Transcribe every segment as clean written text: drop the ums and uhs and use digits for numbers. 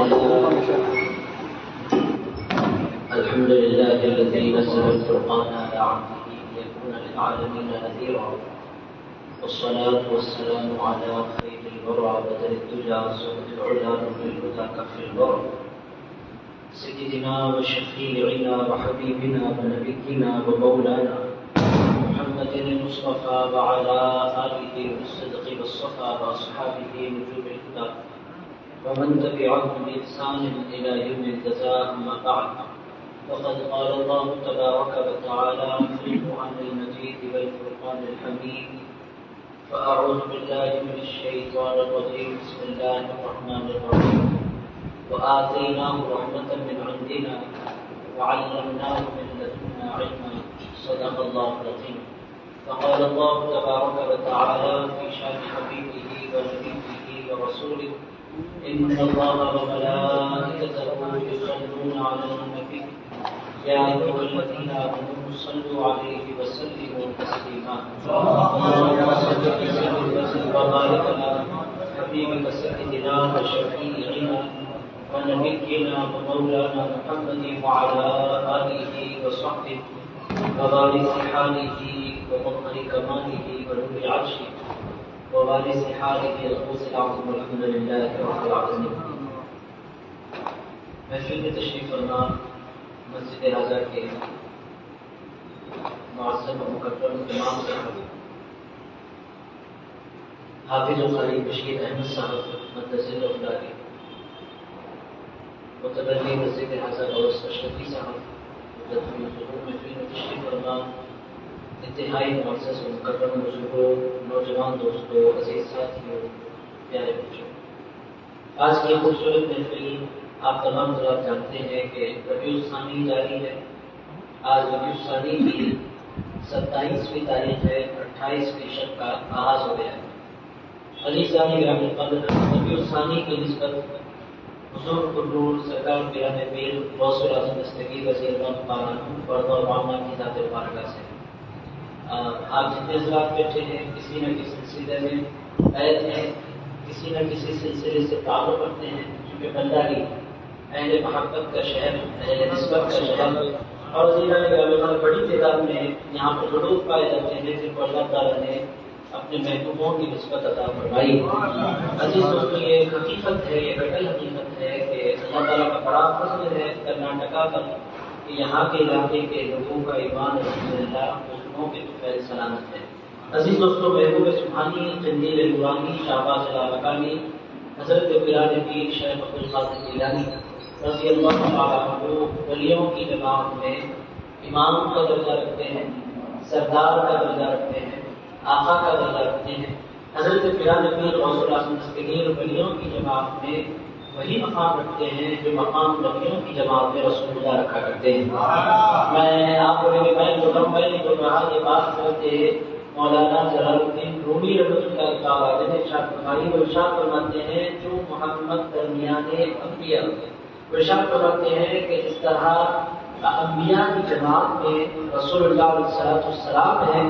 الحمد لله الذي نزل الفرقان على عبده ليكون للعالمين نذيرا، والصلاة والسلام على خير الورى بدر الدجى صوت العلا نور الهدى كف الورى، سيدنا وشفيعنا وحبيبنا ونبينا ومولانا محمد المصطفى وعلى آله بالصدق والصفا وأصحابه نجوم الهدى ومن تبعهم بإحسان إلى يوم الجزاء. أما بعد، وقد قال الله تبارك وتعالى في القرآن المجيد والفرقان الحميد: فأعوذ بالله من الشيطان الرجيم، بسم الله الرحمن الرحيم، وآتيناه رحمة من عندنا وعلمناه من لدنا علما، صدق الله العظيم. فقال الله تبارك وتعالى في شأن حبيبه ونبيه ورسوله: إن الله وملائكته يصلون على النبي يا أيها الذين آمنوا صلوا عليه وسلموا تسليما. اللهم صل وسلم وبارك على حبيبك سيدنا وشفيعنا ونبينا ومولانا محمد وعلى آله وصحبه ووارث حاله ومظهر كماله ونور عرشه ووارث حاله القدس العظيم. الحمد لله رب العالمين. محفل میں تشریف فرما مسجد اعظم کے معظم و مکرم امام صاحب حافظ و قاری بشیر احمد صاحب مدثر افلاکی، متبلی مسجد اعظم اور اشرفی صاحب محفل میں تشریف فرما انتہائی معزز و مکرم بزرگوں، نوجوان دوستوں، عزیز ساتھیوں، پیارے بچوں، آج کی خوبصورت محفل آپ تمام حضرات جانتے ہیں کہ ربیع الثانی جاری ہے. آج ربیع الثانی کی 27ویں تاریخ ہے، 28ویں شب کا آغاز ہو گیا ہے. عزیزان گرام القدر، ربیع الثانی کی نسبت حضور النور سرکار پیران پیر غوث الاعظم دستگیر رضی اللہ تعالیٰ عنہ پردہ و معاملہ کی ذات مبارکہ سے آپ جتنے حضرات بیٹھے ہیں کسی نہ کسی سلسلے میں قید ہیں، کسی نہ کسی سلسلے سے تعلق رکھتے ہیں، کیونکہ بنداری اہل محبت کا شہر، اہل نسبت کا شہر، اور بڑی تعداد میں یہاں پر لوگ پائے جاتے ہیں جن کو اللہ تعالیٰ نے اپنے محبوبوں کی نسبت عطا فرمائی. عزیز دوستوں، یہ ایک حقیقت ہے، یہ کٹل حقیقت ہے کہ اللہ تعالیٰ کا بڑا فضل ہے کرناٹکا پر کہ یہاں کے علاقے کے لوگوں کا ایمان الحمدللہ مسلموں کے تو خیر سلامت ہے. عزیز دوستوں، محبوب سبحانی، قندیل نورانی، شہباز العلقانی، حضرت پیران پیر شیخ عبدالقادر جیلانی رضی اللہ تعالیٰ عنہ ولیوں کی جماعت میں امام کا درجہ رکھتے ہیں، سردار کا درجہ رکھتے ہیں، آقا کا درجہ رکھتے ہیں. حضرت پیران پیر غوث الاعظم دستگیر ولیوں کی جماعت میں وہی مقام رکھتے ہیں جو مقام نبیوں کی جماعت میں رسول اللہ رکھا کرتے ہیں. میں آپ کو میں نہیں بول رہا، یہ بات کرتے مولانا جلال الدین رومی رحمۃ اللہ تعالیٰ علیہ ارشاد فرمائی. وہ ارشاد فرماتے ہیں جو محمد درمیان انبیاء، وہ ارشاد فرماتے ہیں کہ اس طرح انبیاء کی جماعت میں رسول اللہ علیہ السلام ہیں،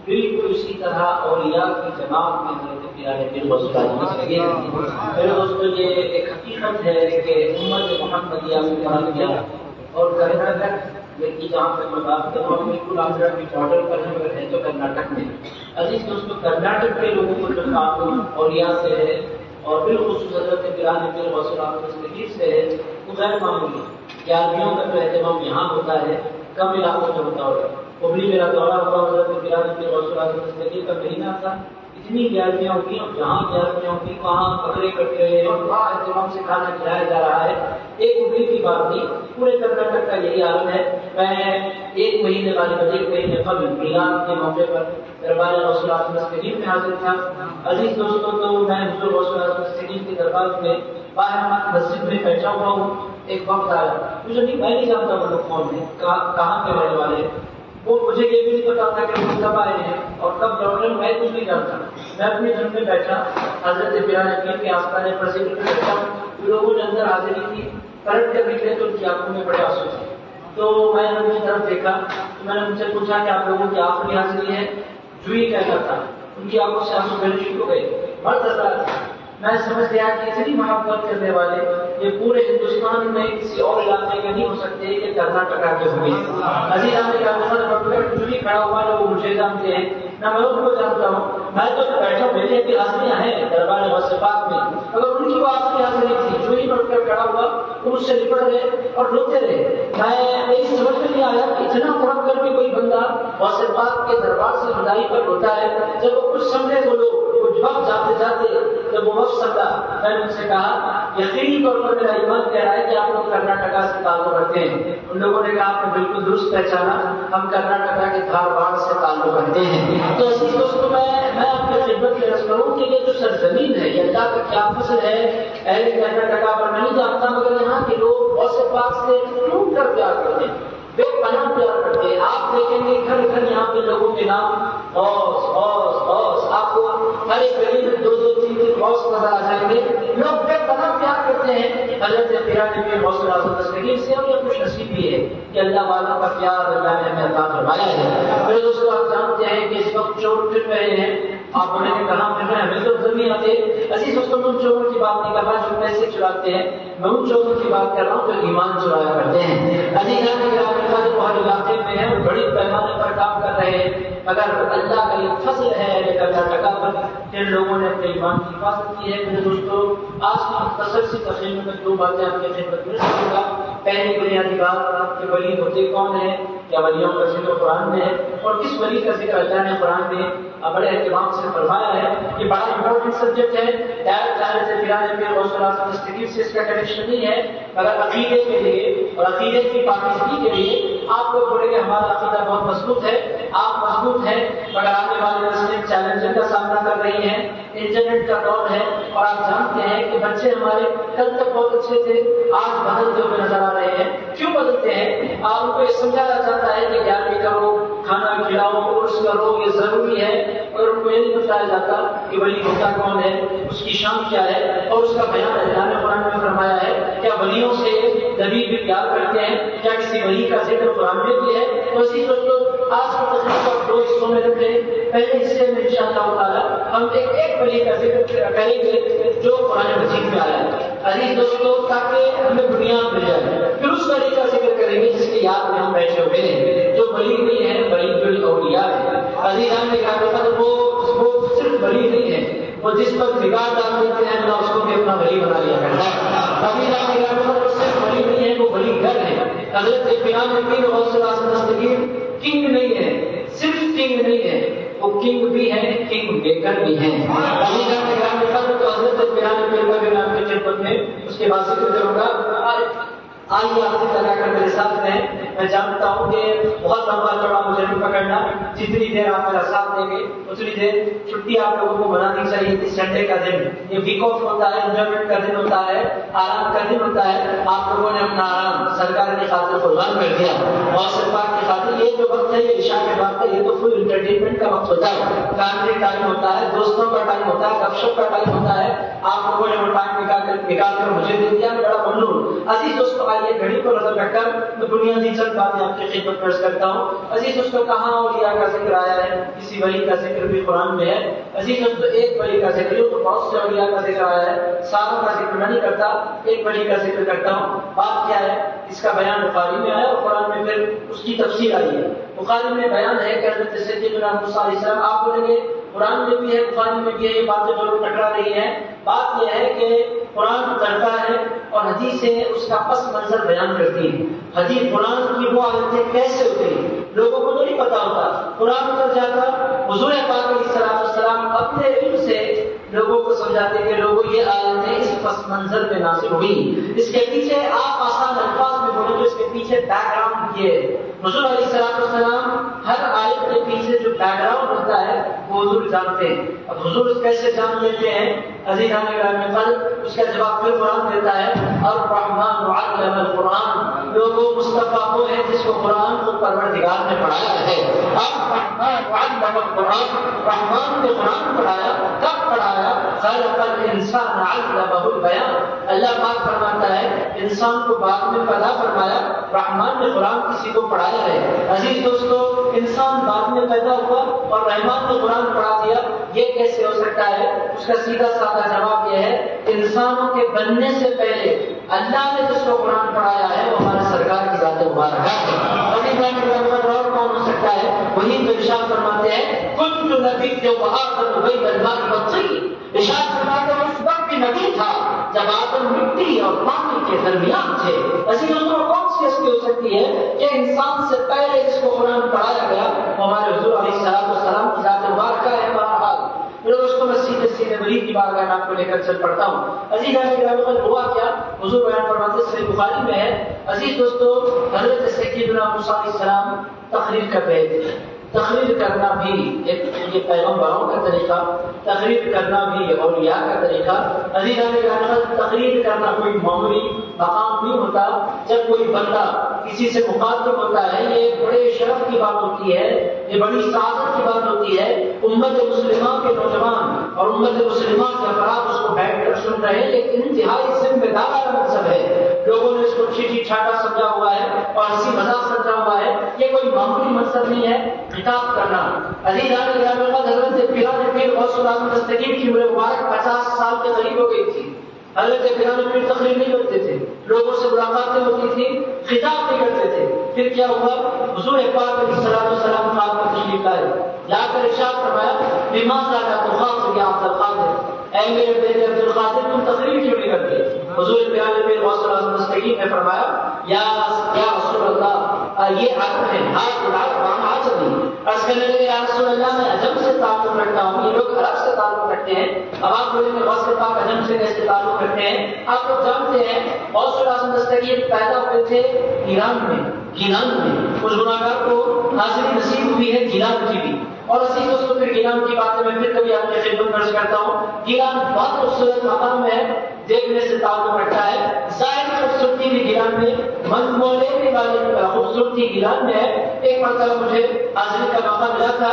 بالکل اسی طرح اولیاء کی جماعت میں حضرت پیران پیر غوث الاعظم دستگیر ہیں. میرے دوستوں، یہ ایک حقیقت ہے کہ امت محمدیہ میں اور کرناٹک کی جہاں تک میں بات کر رہا ہوں بالکل آندھرا کے بارڈر پر ہے تو کرناٹک میں. عزیز دوستوں، کرناٹک کے لوگوں کو جو تعلق اولیاء سے ہے اور بالخصوص حضرت پیران پیر غوث الاعظم دستگیر سے ہے وہ غیر معمولی. گیارہویں کا جو اہتمام یہاں ہوتا ہے کم علاقوں میں ہوتا ہوگا. قبلی میرا دورہ ہوا حضرت پیران پیر غوث الاعظم دستگیر کا مہینہ تھا، اتنی گیارہویں ہوگی اور جہاں گیارہویں ہوگی وہاں بکرے کٹے ہوئے اور وہاں اہتمام سے کھانا کھلایا جا رہا ہے. ایک قبلی کی بات نہیں، پورے کرناٹک کا یہی عالم ہے. میں ایک مہینے قبل میلاد کے موقع پر دربار غوث الاعظم دستگیر میں حاضر تھا. عزیز دوستوں، تو میں حضور غوث الاعظم دستگیر کے دربار میں باہر مسجد میں بیٹھا ہوا ہوں. ایک وقت آیا، مجھے نہیں، میں نہیں جانتا وہ لوگ کون ہیں، کہاں کے رہنے والے ہیں. وہ مجھے یہ بھی نہیں پتا تھا کہ وہ کب آئے ہیں اور کب لوٹے، میں کچھ نہیں جانتا. میں اپنے گھر میں بیٹھا حضرت پیران پیر کے آستانے پر سے بیٹھا ہوں. لوگوں نے اندر حاضری کی، پلٹ کر نکلے تو ان کی آنکھوں میں بڑے آنسو تھے. تو میں نے ان کی طرف دیکھا تو میں نے ان سے پوچھا کہ آپ لوگوں کی آخری حاضری ہے؟ جو ہی کہنا تھا ان کی آنکھوں سے آنسو بہنے شروع ہو گئے. مرد حضرات میں سمجھ گیا کہ اتنی محبت کرنے والے یہ پورے ہندوستان میں کسی اور علاقے کے نہیں ہو سکتے، یہ کرناٹکا کے ہوئے۔ جو بھی کھڑا ہوا ہے وہ مجھے جانتے ہیں، نہ میں ان کو جانتا ہوں، میں تو بیٹھا میرے بھی حاضریاں ہیں دربار غوث پاک میں، اگر ان کی وہ آخری حاضری تھی، جو ہی بڑھ کر کھڑا ہوا وہ مجھ سے لپٹ گئے اور روتے رہے۔ میں سمجھ میں نہیں آیا کہ اتنا قرب کر کے کوئی بندہ غوث پاک کے دربار سے جدائی پر روتا ہے، جب وہ کچھ سمجھے تو لوگ کچھ وقت جاتے جاتے جب وہ وقت سمجھا، میں نے ان سے کہا یقینی طور پر میرا ایمان کہہ رہا ہے کہ آپ لوگ کرناٹکا سے تعلق رکھتے ہیں۔ ان لوگوں نے کہا آپ نے بالکل درست پہچانا، ہم کرناٹکا کے دھارواڑ سے تعلق رکھتے ہیں۔ تو عزیز دوستوں، میں آپ کی خدمت میں عرض کروں کہ یہ جو سرزمین ہے، یہ اللہ کا کیا فضل ہے، اہل کرناٹکا پر میں نہیں جانتا، مگر یہاں کے لوگ غوث پاک سے ٹوٹ کر پیار کرتے ہیں، بے پناہ پیار کرتے ہیں۔ آپ دیکھیں گے گھر گھر یہاں کے لوگوں کے نام غوث غوث غوث، آپ کو ہر ایک گلی میں 2-2 3-3 غوث نظر آ جائیں گے۔ لوگ بے پناہ پیار کرتے ہیں حضرت پیارے نبی غوث اعظم دستگیر سے، اور یہ خوش نصیب بھی ہے کہ اللہ والوں کا پیار اللہ نے ہمیں عطا فرمایا ہے۔ میرے دوستو، آپ جانتے ہیں کہ اس وقت چور پھر رہے ہیں، آپ بولیں گے کہاں پھر رہے ہیں، ہمیں تو زمین آتے۔ عزیز دوستوں، ان چوروں کی بات نہیں کر رہا جو پیسے چراتے ہیں، میں ان چوروں کی بات کر رہا ہوں جو ایمان چرایا کرتے ہیں۔ عزیز جو ہر علاقے میں ہے وہ بڑی پیمانے پر کام کر رہے ہیں، اگر اللہ کا یہ فضل ہے کرناٹکا پر، جن لوگوں نے اپنے ایمان کی حفاظت کی ہے۔ میرے دوستو، آج کی مختصر سی تقریر میں 2 باتیں آپ کی خدمت میں رکھوں گا۔ پہلی بنیادی بات کہ ولی ہوتے کون ہیں، کیا ولیوں کا ذکر قرآن میں ہے، اور کس ولی کا ذکر اللہ نے قرآن میں بڑے اہتمام سے فرمایا ہے۔ یہ بڑا امپورٹنٹ سبجیکٹ ہے، ڈائریکٹ حضرت پیارے نبی غوث اعظم دستگیر سے اس کا کنیکشن نہیں ہے، مگر عقیدے کے لیے اور عقیدے کی پاکیزگی کے لیے آپ لوگ بولیں گے ہمارا عقیدہ بہت مضبوط ہے، آپ مضبوط ہیں، مگر آنے والے نسلیں چیلنجوں کا سامنا کر رہی ہیں، انٹرنیٹ کا دور ہے، اور آپ جانتے ہیں کہ بچے ہمارے کل تک بہت اچھے تھے، آج بدلتے ہوئے نظر آ رہے ہیں۔ کیوں بدلتے ہیں؟ آپ ان کو یہ سمجھایا جاتا ہے کہ 11ویں کرو، کھانا کھلاؤ، کورس کرو، یہ ضروری ہے، اور ان کو یہ نہیں بتایا جاتا کہ ولی ہوتا کون ہے، اس کی شان کیا ہے، اور اس کا بیان اللہ نے قرآن میں فرمایا ہے۔ کیا ولیوں سے نبی بھی پیار کرتے ہیں؟ کیا کسی ولی کا ذکر قرآن میں بھی ہے؟ تو اسی دوستوں، آج کی تقریب کو 2 حصوں میں رکھیں۔ پہلے حصے میں انشاءاللہ تعالی ہم ایک ولی کا ذکر کریں گے جو قرآن مجید میں آیا ہے عزیز دوستوں، تاکہ ہمیں بنیاد مل جائے۔ پھر اس ولی کا ذکر کریں گے جس کی یاد میں ہم بیٹھے ہوئے ہیں، جو ولی نہیں ہے، ولی الاولیاء ہے۔ عزیزان نے کہا وہ صرف ولی نہیں ہے، وہ جس پر بگاڑ ڈال دیتے ہیں اللہ اس کو بھی اپنا ولی بنا لیا کرتا ہے۔ عزیزان نے کہا وہ صرف ولی نہیں ہے، وہ ولی گر ہے۔ حضرت پیارے نبی غوث اعظم دستگیر کنگ نہیں ہے، صرف کنگ نہیں ہے، وہ کنگ بھی ہے، کنگ میکر بھی ہیں۔ عزیزان نے کہا تو حضرت پیارے نبی کا بھی میں آپ کی خدمت میں اس کے بعد ذکر کروں گا۔ آئیے آپ سے لگا کر میرے ساتھ رہیں۔ میں جانتا ہوں کہ بہت لمبا چوڑا مجھے نہیں پکڑنا، جتنی دیر آپ میرا ساتھ دیں گے اتنی دیر چھٹی آپ لوگوں کو منانی چاہیے۔ اس سنڈے کا دن یہ ویک آف ہوتا ہے، انجوائمنٹ کا دن ہوتا ہے، آرام کا دن ہوتا ہے۔ آپ لوگوں نے اپنا آرام سرکار کی خاطر قربان کر دیا اور سرکار کی خاطر۔ یہ جو وقت ہے یہ عشاء کے وقت ہے، یہ تو فل انٹرٹینمنٹ کا وقت ہوتا ہے، فیملی ٹائم ہوتا ہے، دوستوں کا ٹائم ہوتا ہے، گپ شپ کا ٹائم ہوتا ہے۔ آپ لوگوں نے وہ ٹائم نکال کر مجھے دے دیا، بڑا ممنون۔ عزیز دوستوں، آئیے گھڑی کو نظر رکھ کر میں بنیادی چند باتیں آپ کی خدمت میں عرض کرتا ہوں۔ عزیز دوستوں، کہاں اولیاء کا ذکر آیا ہے؟ کسی ولی کا ذکر بھی قرآن میں ہے۔ عزیز دوستوں، ایک ولی کا ذکر تو بہت سے اولیاء کا ذکر آیا ہے، ساروں کا ذکر میں نہیں کرتا، ایک ولی کا ذکر کرتا ہوں۔ بات کیا ہے؟ اس کا بیان بخاری میں آیا اور قرآن میں پھر اس کی تفسیر آئی ہے۔ بخاری میں بیان ہے کہ حضرت سیدنا موسیٰ علیہ السلام، آپ بولیں گے قرآن میں بھی ہے بخاری میں بھی ہے، یہ باتیں دونوں ٹکرا رہی ہیں۔ بات یہ ہے کہ قرآن اترتا ہے اور حدیثیں اس کا پس منظر بیان کرتی ہیں۔ حدیث قرآن کی وہ عادتیں کیسے ہوتی ہیں لوگوں کو تو نہیں پتا ہوتا۔ قرآن اتر جاتا، حضور پاک علیہ السلام اپنے علم سے لوگوں کو سمجھاتے کہ لوگوں یہ آیتیں اس پس منظر میں نازل ہوئی، اس کے پیچھے آپ آسان الفاظ میں بولیں تو اس کے پیچھے بیک گراؤنڈ یہ ہے۔ حضور علیہ السلام ہر آیت کے پیچھے جو بیک گراؤنڈ ہوتا ہے وہ حضور جانتے ہیں۔ اب حضور کیسے جان لیتے ہیں؟ عزیزان گرامی، اس کا جواب پھر قرآن دیتا ہے الرحمن علم القرآن، لوگوں مصطفیٰ وہ ہے جس کو قرآن کو پروردگار نے پڑھایا ہے۔ الرحمن علم القرآن، رحمان نے قرآن پڑھایا، کب پڑھایا؟ خلق الانسان علمہ البیان، اللہ پاک فرماتا ہے انسان کو بعد میں پیدا فرمایا، رحمان نے قرآن کسی کو پڑھایا ہے۔ عزیز دوستو، انسان بعد میں پیدا ہوا اور رحمان نے قرآن پڑھا دیا، یہ کیسے ہو سکتا ہے؟ اس کا سیدھا سادہ جواب یہ ہے انسانوں کے بننے سے پہلے اللہ نے جس کو قرآن پڑھایا ہے وہ ہمارے سرکار کی ذات مبارکہ ہے۔ اور کون ہو سکتا ہے؟ وہی تو ارشاد فرماتے ہیں كنت نبی وآدم بین الماء والطین، ارشاد فرماتے ہیں اس وقت بھی نبی تھا جب آدم مٹی اور پانی کے درمیان تھے۔ ایسی دوستوں کون سی ہستی ہو سکتی ہے کہ انسان سے پہلے جس کو قرآن پڑھایا گیا وہ ہمارے حضور علیہ السلام کی ذات مبارکہ ہے۔ بہرحال دوستوں میں سیدھے ولی کی بارگاہ میں آپ کو لے کر چل پڑتا ہوں۔ عزیز دوستو، ہوا کیا؟ حضور بیان فرماتے ہیں صحیح بخاری میں ہے، عزیز دوستو حضرت سیدنا موسیٰ علیہ السلام تقریر کر رہے تھے۔ تقریر کرنا بھی ایک پیغمبروں کا طریقہ، تقریر کرنا بھی اولیاء کا طریقہ۔ عزیز تقریر کرنا کوئی معمولی مقام نہیں ہوتا۔ جب کوئی بندہ کسی سے مخاطب ہوتا ہے یہ ایک بڑے شرف کی بات ہوتی ہے، یہ بڑی سعادت کی بات ہوتی ہے۔ امت مسلمہ کے نوجوان اور امت مسلمہ کے افراد اس کو بیٹھ کر سن رہے ہیں، ایک انتہائی ذمہ دار منصب ہے۔ لوگوں نے اس کو چیٹی چھاٹا سمجھا ہوا ہے اور ہنسی مذاق سمجھا ہوا ہے، یہ کوئی معمولی منصب نہیں ہے خطاب کرنا۔ عزیزان گرامی، حضرت پیر غوث العظم دستگیر کی عمر مبارک 50 سال کے قریب ہو گئی تھی۔ حضرت پیر تقریر نہیں کرتے تھے، لوگوں سے ملاقاتیں ہوتی تھی، خطاب نہیں کرتے تھے۔ پھر کیا ہوا؟ حضور پاک علیہ السلام خاص میں تشریف لائے، لا کر ارشاد فرمایا بماذا لا تخاطب یا عبد القادر، اے میرے بیٹے عبد القادر تم تقریر کیوں نہیں کرتے؟ حضور پیر غوث العظم دستگیر نے فرمایا یا رسول اللہ، یہ عجب ہے، عرض کرنے لگے یا رسول اللہ میں عجم سے تعلق رکھتا ہوں، یہ لوگ عرب سے تعلق رکھتے ہیں، اب آپ بولیں گے غوث پاک عجم سے کیسے تعلق رکھتے ہیں؟ آپ لوگ جانتے ہیں غوث العظم دستگیر پیدا ہوئے تھے ایران میں، گیلان میں، اس گناہگار کو حاضری نصیب ہوئی ہے گیلان کی بھی۔ اور اسی دوستوں پھر گیلان کی باتیں میں پھر کبھی آپ کی خدمت درج کرتا ہوں۔ گیلان بہت خوبصورت مقام ہے، دیکھنے سے تعلق رکھتا ہے، ظاہری خوبصورتی بھی گیلان میں، مولے والی خوبصورتی گیلان میں ہے۔ ایک مرتبہ مجھے حاضری کا موقع ملا تھا،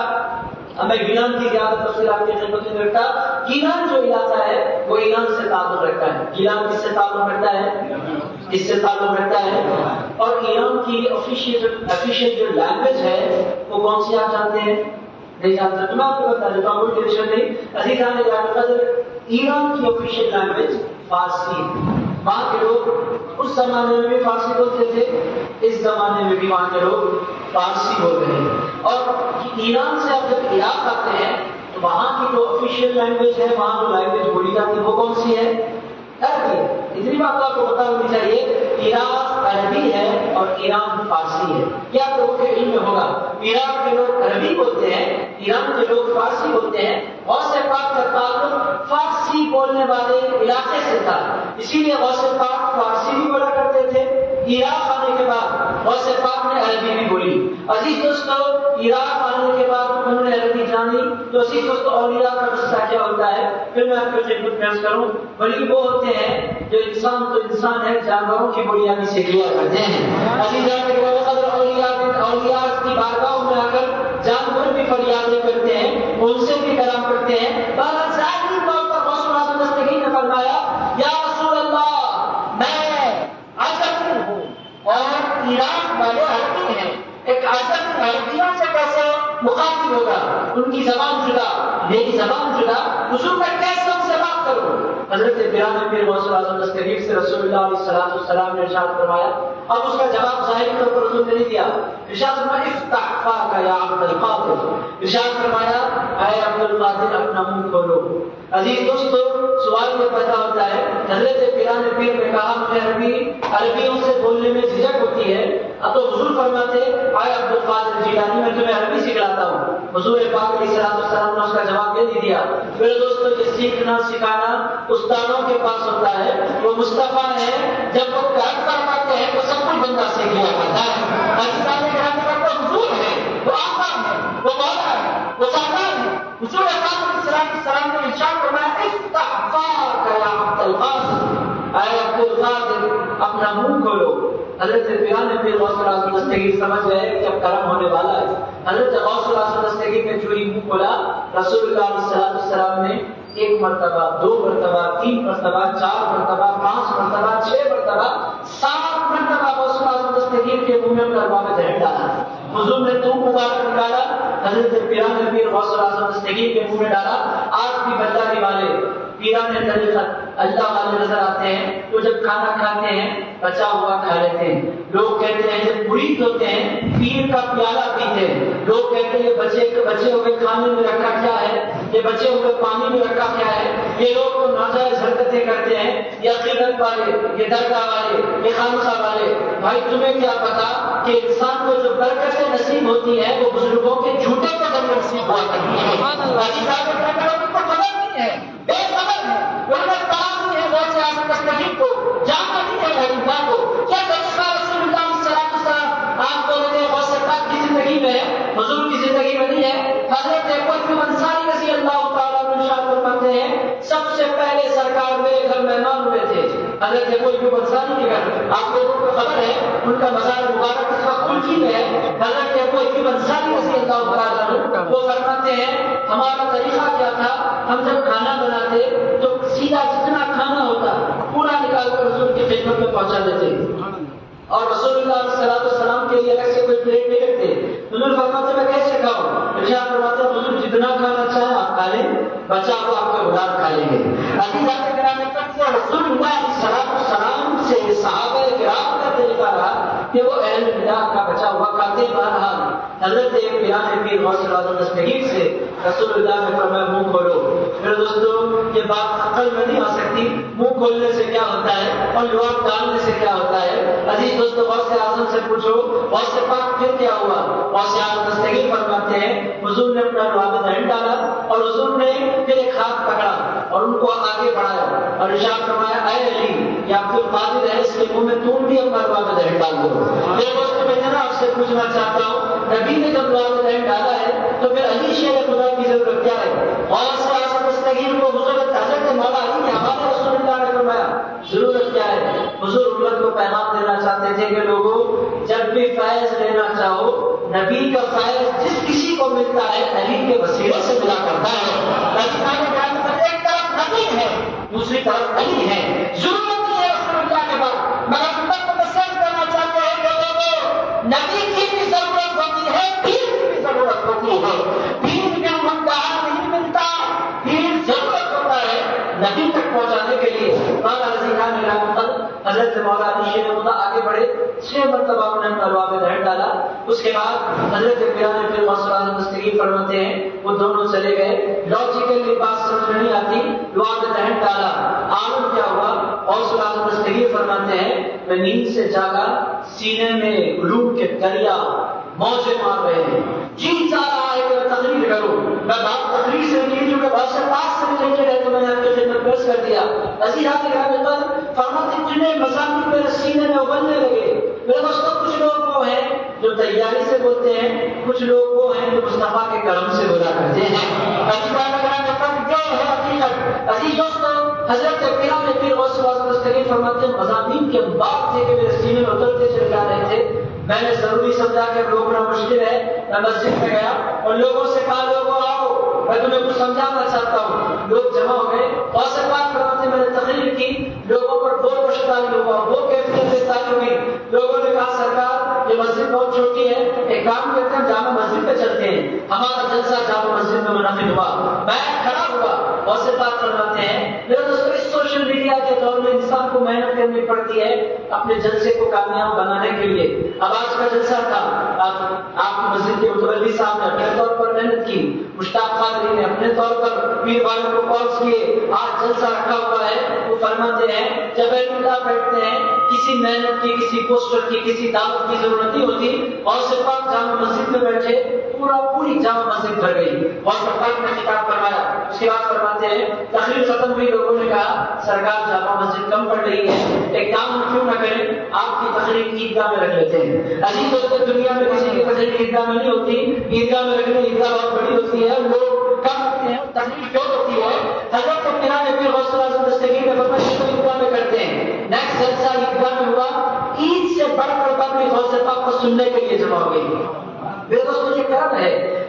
میں گیلان کی زیادہ تفصیل آپ کی خدمت میں رکھتا۔ گیلان جو علاقہ ہے وہ ایران سے تعلق رکھتا ہے۔ گیلان کس سے تعلق رکھتا ہے؟ اس سے تعلق رکھتا ہے۔ اور ایران کی آفیشیل جو لینگویج ہے وہ کون سی آپ جانتے ہیں؟ نہیں جانتے تو میں آپ کو بتا دیتا ہوں، کوئی ٹینشن نہیں۔ عزیزان ایران کی آفیشیل لینگویج فارسی، وہاں کے لوگ اس زمانے میں بھی فارسی بولتے تھے، اس زمانے میں بھی وہاں کے لوگ فارسی بول رہے ہیں۔ اور ایران سے اب جب عراق آتے ہیں تو وہاں کی جو آفیشیل لینگویج ہے، وہاں جو لینگویج بولی جاتی ہے وہ کون سی ہے؟ عربی۔ اتنی بات آپ کو پتا ہونی چاہیے، عراق عربی ہے اور ایران فارسی ہے۔ کیا لوگوں کے علم میں ہوگا؟ عراق کے لوگ عربی بولتے ہیں، ایران کے لوگ فارسی بولتے ہیں۔ غوث پاک کا تعلق فارسی بولنے والے علاقے سے تھا، اسی لیے غوث پاک فارسی بھی بولا کرتے تھے۔ عراق آنے کے بعد غوث پاک نے عربی بھی بولی۔ عزیز دوستو، عراق آنے کے بعد انہوں نے عربی جانی تو عزیز دوستو اولیاء کا قصہ کیا ہوتا ہے پھر میں آپ کو خدمت پیش کروں۔ ولی وہ ہوتے ہیں جو انسان تو انسان ہے، جانوروں کی بولیاں بھی سیکھا کرتے ہیں۔ عزیزان کے اولیاء کی بارگاہوں میں آ کر جانور بھی فریادیں کرتے ہیں، ان سے بھی کلام کرتے ہیں۔ بہرحال ظاہری طور پر غوث العظم دستگیر نے فرمایا یا رسول اللہ میں عجمی ہوں اور عراق والے عربی ہیں، ایک عجم عربیوں سے کیسے مخاطب ہوگا؟ ان کی زبان جدا، میری زبان جدا، حضور میں کیسے ان سے بات کروں؟ حضرت پیر غوث العظم دستگیر سے رسول اللہ علیہ السلام نے ارشاد فرمایا، اب اس کا جواب ظاہری طور پر حضور نے نہیں دیا، ارشاد فرمایا افتح فاک یا عبد القادر، ارشاد فرمایا اے عبد القادر اپنا منہ کھولو۔ عزیز دوستو، سوال یہ پیدا ہوتا ہے، حضرت پیر نے کہا مجھے عربیوں سے بولنے میں جھجک ہوتی ہے، اب تو حضور فرماتے اے عبد القادر جیلانی میں تمہیں عربی سکھلاتا ہوں۔ حضور پاک علیہ السلام نے اس کا جواب دے دیا۔ پھر دوستو یہ سیکھنا سکھانا استادوں کے پاس ہوتا ہے، وہ مصطفیٰ ہے، جب وہ پیار فرماتے ہیں تو سب کچھ بندہ سیکھ لیا کرتا ہے۔ عزیزان گرامی، وہ حضور ہے، وہ آقا ہے، وہ مولا ہے، وہ سردار ہے۔ حضور پاک علیہ السلام نے ارشاد فرمایا افتح فاک یا عبد القادر، اپنا منہ کھولو. حضرت پیران پیر غوث الاعظم دستگیر سمجھ گئے کہ اب کرم ہونے والا ہے. حضرت غوث الاعظم دستگیر نے جو ہی منہ کھولا، رسول اللہ علیہ السلام نے 1 مرتبہ، 2 مرتبہ، 3 مرتبہ، 4 مرتبہ، 5 مرتبہ، 6 مرتبہ، 7 مرتبہ غوث الاعظم دستگیر کے منہ میں اپنا لباب زہر ڈالا. حضور نے تم مبارک نکالا، حضرت پیران پیر غوث الاعظم دستگیر کے منہ میں ڈالا. آج بھی بلداری والے پیران طریقت اللہ والے نظر آتے ہیں، وہ جب کھانا کھاتے ہیں بچا ہوا کھا لیتے ہیں. لوگ کہتے ہیں جب مرید ہوتے ہیں پیر کا پیالہ پیتے ہیں. لوگ کہتے ہیں بچے ہوئے کھانے میں رکھا کیا ہے، یہ بچے ہوئے پانی میں رکھا کیا ہے. یہ لوگ تو ناجائز حرکتیں کرتے ہیں، یہ عقیدت والے، یہ درگاہ والے، یہ خانقاہ والے. بھائی تمہیں کیا پتا کہ انسان کو جو برکتیں نصیب ہوتی ہے وہ بزرگوں کے جھوٹے کو ذریعے نصیب ہوا کرتی ہے. کو خبر نہیں ہے، بے خبر ہے، انہوں نے کہا نہیں ہے غوث اعظم دستگیر کو، جاننا نہیں ہے غریبان کو. کیا طریقہ رسول اللہ صلی اللہ علیہ وسلم آپ کو لیتے ہیں غوث پاک کی زندگی میں ہے، حضور کی زندگی میں نہیں ہے. حضرت کوئی انصاری رضی اللہ تعالیٰ عنہ ارشاد فرماتے ہیں سب سے پہلے سرکار میرے گھر مہمان ہوئے تھے. حضرت کوئی انصاری کے گھر، آپ لوگوں کو خبر ہے ان کا مزار مبارک اس وقت ترکی میں ہے. حضرت کوئی انصاری رضی اللہ تعالیٰ عنہ وہ فرماتے ہیں ہمارا طریقہ کیا تھا، ہم جب کھانا بناتے تو سیدھا جتنا کھانا ہوتا پورا نکال کر حضور کی خدمت میں پہنچا دیتے، اور رسول اللہ صلی اللہ علیہ وسلم کے لیے الگ سے کوئی پلیٹ نہیں رکھتے. حضور فرماتے میں کیسے کھاؤں؟ ارشاد فرماتے ہیں حضور جتنا کھانا چاہیں آپ کھا لیں، بچا ہوا آپ کا اولاد کھا لیں گے. عزیزان کرام رسول اللہ صلی اللہ علیہ وسلم سے صحابہ کرام کا طریقہ رہا کہ وہ اہل بدعت کا بچا ہوا کھاتے. بہرحال حضرت پیران پیر غوث الاعظم دستگیر سے رسول اللہ نے فرمایا منہ کھولو. میرے دوستوں یہ بات عقل میں نہیں آ سکتی منہ کھولنے سے کیا ہوتا ہے اور لوٹ ڈالنے سے کیا ہوتا ہے. عزیز دوستو غوث اعظم سے پوچھو غوث پاک پھر کیا ہوا. غوث اعظم دستگیر فرماتے ہیں حضور نے اپنا لباب زہر ڈالا اور حضور نے پھر ایک ہاتھ پکڑا اور ان کو آگے بڑھایا اور ارشاد فرمایا اے علی یہ عبد القادر ہے، اس کے منہ میں تم بھی اپنا لباب زہر ڈال دو. میرے دوستو میں جناب آپ سے پوچھنا چاہتا ہوں نبی نے جب لباب زہر ڈالا ہے تو پھر علی شیر خدا کی ضرورت کیا ہے. غوث اعظم دستگیر کو حضرت حضرت مولا علی نے ہمارے رسول اللہ نے فرمایا ضرورت کیا ہے. حضور امت کو پیغام دینا چاہتے تھے کہ لوگوں جب بھی فیض لینا چاہو نبی کا فیض جس کسی کو ملتا ہے علی کے وسیلے سے ملا کرتا ہے. ایک طرف نبی ہے دوسری طرف علی ہے. ضرورت نہیں ہے رسول اللہ کے بعد، مگر امت کو مسئلہ کرنا چاہتے ہیں کہ لوگوں نبی کی بھی ضرورت ہوتی ہے، پیر کی بھی ضرورت ہوتی ہے. پیر کا منتہا نہیں ملتا، پیر ضرورت ہوتا ہے نبی تک پہنچانے کے لیے. حضرت مولا علی شیر خدا آگے بڑھے 6 مرتبہ انہوں نے لباب زہر ڈالا. اس کے بعد حضرت پیران پیر غوث الاعظم دستگیر فرماتے ہیں وہ دونوں چلے گئے. لاجیکلی بات سمجھ نہیں آتی، لباب زہر ڈالا عالم کیا ہوا. غوث الاعظم دستگیر فرماتے ہیں میں نیند سے جاگا، سینے میں علوم کے دریا موجیں مار رہے ہیں، جی چاہ رہا ہے کہ تقریر کروں. میں بات تقریر سے نہیں کیونکہ بہت سے پاس سے ریلیٹڈ ہے تو میں نے آپ کی خدمت پیش کر دیا. عزیزان کرام فرماتے اتنے مضامین میرے سینے میں ابلنے لگے. میرے دوستوں کچھ لوگ وہ ہیں جو تیاری سے بولتے ہیں، کچھ لوگ وہ ہیں جو مصطفیٰ کے کرم سے بولا کرتے ہیں. عزیز دوستوں حضرت پیران پیر غوث الاعظم دستگیر فرماتے ہیں مضامین کے بعد تھے کہ میرے سینے میں اترتے چلے جا رہے تھے. میں نے ضروری سمجھا کہ روکنا مشکل ہے. میں مسجد میں گیا اور لوگوں سے کہا لوگوں آؤ میں تمہیں کچھ سمجھانا چاہتا ہوں. لوگ جمع ہو گئے اور سے بات فرماتے میں نے تقریر کی، لوگوں پر بہت مشتعل ہوا، وہ کیفیت سے تعلق ہوئی. لوگوں نے کہا سرکار یہ مسجد بہت چھوٹی ہے، ایک کام کرتے ہیں جامع مسجد پہ چلتے ہیں. ہمارا جلسہ جامع مسجد میں منعقد ہوا. میں کھڑا ہوا اور سے بات فرماتے ہیں میرے دوستوں اس سوشل میڈیا کے دور میں انسان کو محنت کرنی پڑتی ہے اپنے جلسے کو کامیاب بنانے کے لیے. اب آج کا جلسہ تھا، آپ کی مسجد کے متولی صاحب نے اپنے طور پر محنت کی، مشتاق قادری نے اپنے طور پر پیر والوں کو کالز کیے. آج جلسہ رکھا ہوا ہے. وہ فرماتے ہیں جب اللہ بیٹھتے ہیں کسی محنت کی، کسی پوسٹر کی، کسی دعوت کی ضرورت نہیں ہوتی. اور صرف جامع مسجد میں بیٹھے پوری جامع مسجد بھر گئی. اور سرکار نے خطاب فرمایا. اس کے بعد فرماتے ہیں تقریر ختم ہوئی، لوگوں نے کہا سرکار جامع مسجد کم پڑ رہی ہے، ایک کام کیوں نہ کریں آپ کی تقریر عیدگاہ میں رکھ لیتے ہیں. عزیز دوستوں دنیا میں کسی کی تقریر عیدگاہ میں نہیں ہوتی، عیدگاہ میں رکھنے عیدگاہ بہت بڑی ہوتی ہے، لوگ کم ہوتے ہیں، تقریر کیوں ہوتی ہے. حضرت پیران پیر غوث الاعظم دستگیر نے فرمایا عیدگاہ میں کرتے ہیں، نیکسٹ جلسہ عیدگاہ میں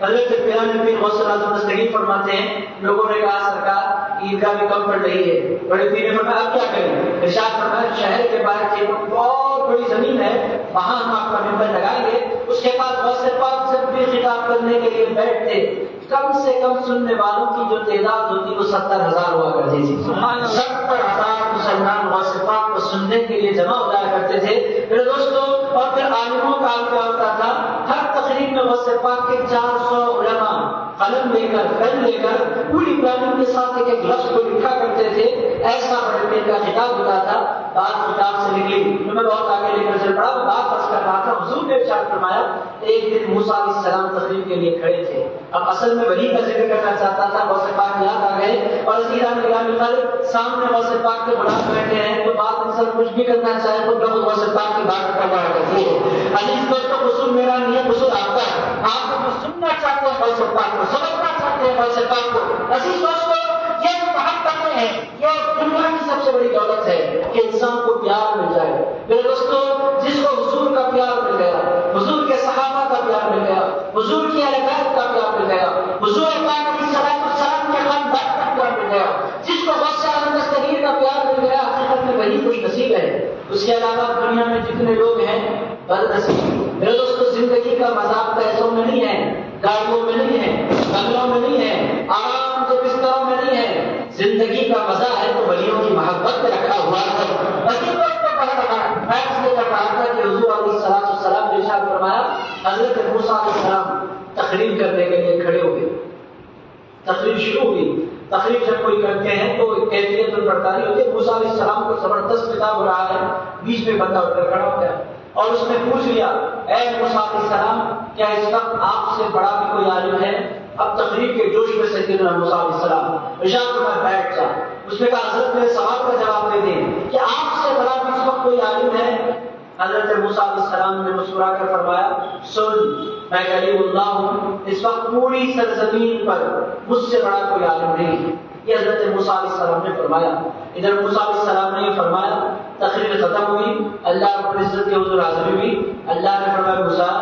حضرت پیران پیر غوث اعظم دستگیر فرماتے ہیں لوگوں نے کہا سرکار عیدگاہ بھی کم پڑ رہی ہے، بڑے پیر نے فرمایا اب کیا کریں؟ ارشاد فرمایا شہر کے باہر ایک بہت بڑی زمین ہے، وہاں ہم آپ کا ممبر لگائیں گے، اس کے بعد غوث پاک جب بھی خطاب کرنے کے لیے بیٹھتے کم سے کم سننے والوں کی جو تعداد ہوتی وہ 70,000 ہوا کرتی تھی۔ 70,000 مسلمان غوث پاک کو سننے کے لیے جمع ہو جایا کرتے تھے میرے دوستوں۔ اور پھر عالموں کا کیا ہوتا تھا، ہر تقریب میں غوث پاک کے 400 علماء قلم لے کر پین لے کر پوری پلاننگ کے ساتھ ایک ایک لفظ کو لکھا کرتے تھے، ایسا بڑے پیر کا خطاب ہوتا تھا۔ بات خطاب سے نکلی میں بہت آگے لے کر چل پڑا، بات عرض کر رہا تھا حضور نے ارشاد فرمایا ایک دن موسیٰ علیہ السلام تقریر کے لیے کھڑے تھے، اب اصل میں ولی کا ذکر کرنا چاہتا تھا، غوث پاک یاد آ گئے اور عزیزان گرامی قدر سامنے غوث پاک کے بڑا بیٹھے ہیں تو بات انسان کچھ بھی کرنا چاہے خود بخود غوث پاک کی بات کرنا کرتی ہے۔ عزیز دوستوں قصور میرا نہیں ہے، قصور آپ کا ہے، آپ کو سننا چاہتے ہیں غوث پاک کو، سمجھنا چاہتے ہیں غوث پاک کو۔ عزیز دوستوں یہ جو محبتیں ہیں یہ دنیا کی سب سے بڑی دولت ہے کہ انسان کو پیار مل جائے۔ میرے دوستوں جس کو حضور کا پیار مل گیا، حضور کے صحابہ کا پیار مل گیا، حضور کی اہل بیت کا پیار مل گیا، حضور پاک کی صلاۃ والسلام کے خاندان کا پیار مل گیا، جس کو غوث اعظم دستگیر کا پیار مل گیا، حقیقت میں وہی خوش نصیب ہے۔ اس کے علاوہ دنیا میں جتنے لوگ ہیں بد نصیب۔ میرے دوستوں زندگی کا مذاق پیسوں میں نہیں ہے، گاڑیوں میں نہیں ہے، بنگلوں میں نہیں ہے، آرام کے بستروں میں نہیں ہے، زندگی کا مزہ ہے تو ولیوں کی محبت میں رکھا ہوا ہے۔ وکیل دوست کو پڑھ رہا میں اس لیے کر رہا تھا کہ حضور علیہ السلام نے ارشاد فرمایا حضرت موسیٰ علیہ السلام تقریر کرنے کے لیے کھڑے ہوئے، تقریر شروع ہوئی۔ تقریر جب کوئی کرتے ہیں تو ایک کیفیت پر برقراری ہوتی ہے۔ موسیٰ علیہ السلام کو زبردست خطاب ہو رہا ہے، بیچ میں بندہ اٹھ کر کھڑا ہو گیا اور اس نے پوچھ لیا اے موسیٰ علیہ السلام کیا اس وقت آپ سے بڑا بھی کوئی عالم ہے؟ اب تقریر کے جوش میں سیدنا موسیٰ علیہ السلام ارشاد فرمایا بیٹھ جا۔ اس نے کہا حضرت میرے سوال کا جواب دے دیں کہ آپ سے بڑا بھی اس وقت کوئی عالم ہے؟ حضرت موسیٰ علیہ السلام نے مسکرا کر فرمایا سن میں کلیم اللہ ہوں، اس وقت پوری سرزمین پر مجھ سے بڑا کوئی عالم نہیں ہے۔ یہ حضرت موسیٰ علیہ السلام نے فرمایا۔ ادھر موسیٰ علیہ السلام نے یہ فرمایا، تقریر ختم ہوئی، اللہ رب العزت کے حضور حاضری ہوئی۔ اللہ نے فرمایا موسیٰ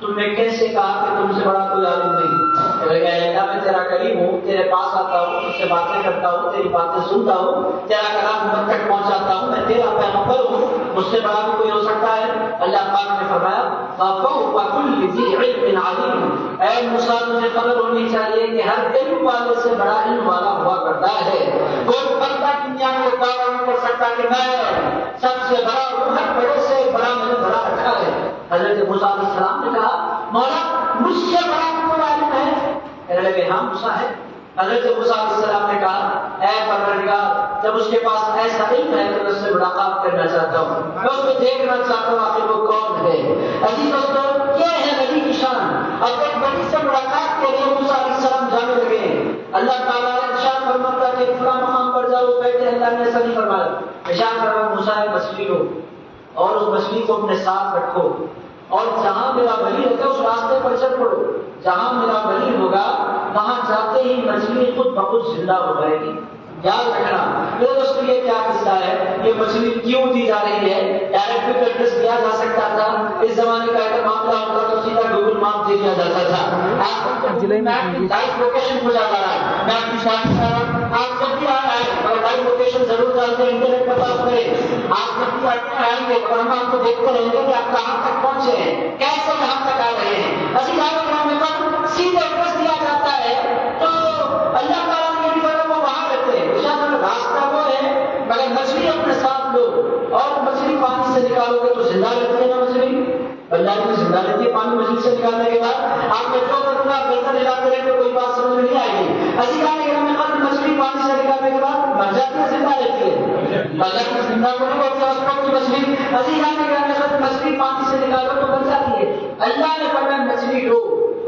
تم نے کیسے کہا کہ تم سے بڑا کوئی عالم نہیں؟ اللہ میں تیرا کریم ہوں، تیرے پاس آتا ہوں، تجھ سے باتیں کرتا ہوں، تیری باتیں سنتا ہوں، تیرا کلام امت تک پہنچاتا ہوں، میں تیرا پیغمبر ہوں، مجھ سے بڑا بھی کوئی ہو سکتا ہے؟ اللہ پاک نے فرمایا فَفَوْقَ كُلِّ ذِي عِلْمٍ عَلِيمٍ، اے موسیٰ تجھے خبر ہونی چاہیے کہ ہر علم والے سے بڑا علم والا ہوا کرتا ہے۔ کوئی بندہ دنیا میں دعویٰ نہیں کر سکتا کہ میں سب سے بڑا ہوں، ہر بڑے سے بڑا میں نے بڑا رکھا ہے۔ حضرت موسیٰ علیہ السلام نے کہا مولا مجھ سے بڑا کوئی عالم ہے؟ کہنے لگے ہاں موسیٰ ہے۔ حضرت موسیٰ علیہ السلام نے کہا اے پروردگار جب اس کے پاس ایسا علم ہے تو میں اس سے ملاقات کرنا چاہتا ہوں، میں اس کو دیکھنا چاہتا ہوں آخر وہ کون ہے۔ عزیز دوستو یہ ہے نبی کی شان۔ اب ایک نبی سے ملاقات کے لیے موسیٰ علیہ السلام جانے لگے، اللہ تعالیٰ نے ارشاد فرماتا کہ فلاں مقام پر جاؤ بیٹھے، اللہ نے ایسا نہیں فرمایا، ارشاد فرمایا موسیٰ ایک مچھلی لو اور اس مچھلی کو اپنے ساتھ رکھو اور جہاں میرا ولی ہوگا اس راستے پر چل پڑو، جہاں میرا ولی ہوگا وہاں جاتے ہی مچھلی خود بخود زندہ ہو جائے گی۔ یاد رکھنا میرے دوستوں یہ کیا قصہ ہے، یہ مچھلی کیوں دی جا رہی ہے؟ ڈائریکٹ ایڈریس دیا جا سکتا تھا، اس زمانے کا اگر معاملہ ہوتا تو سیدھا گوگل میپ دے دیا جاتا تھا۔ آج لائیو لوکیشن ہو جاتا ہے، میں اپنی شادی آپ جب بھی آ رہے ہیں اور لائیو لوکیشن ضرور ڈالتے ہیں، انٹرنیٹ پر پاس کریں، آپ جب بھی آئیں گے اور ہم آپ کو دیکھتے رہیں گے کہ آپ کہاں تک پہنچے ہیں، کیسے یہاں تک آ رہے ہیں۔ اسی سیدھے ایڈریس دیا جاتا ہے تو اللہ تعالیٰ نے بھی وہ وہاں رہتے ہیں، راستہ وہ ہے مگر مچھلی اپنے ساتھ لو اور مچھلی پانی سے نکالو گے تو زندہ رہتی ہے نا مچھلی، اللہ کی زندہ رہتی ہے پانی مچھلی سے نکالنے کے بعد۔ آپ نے جو کرنا گردن ہلاتے رہے تو کوئی بات سمجھ میں نہیں آئے گی۔ ایسی مچھلی پانی سے نکالنے کے بعد مر جاتی ہے زندہ رہتی ہے، اللہ کی زندہ کو نہیں ہوتی اس وقت کی مچھلی۔ مچھلی پانی سے نکالو تو مر جاتی ہے، اللہ نے فرمایا مچھلی لو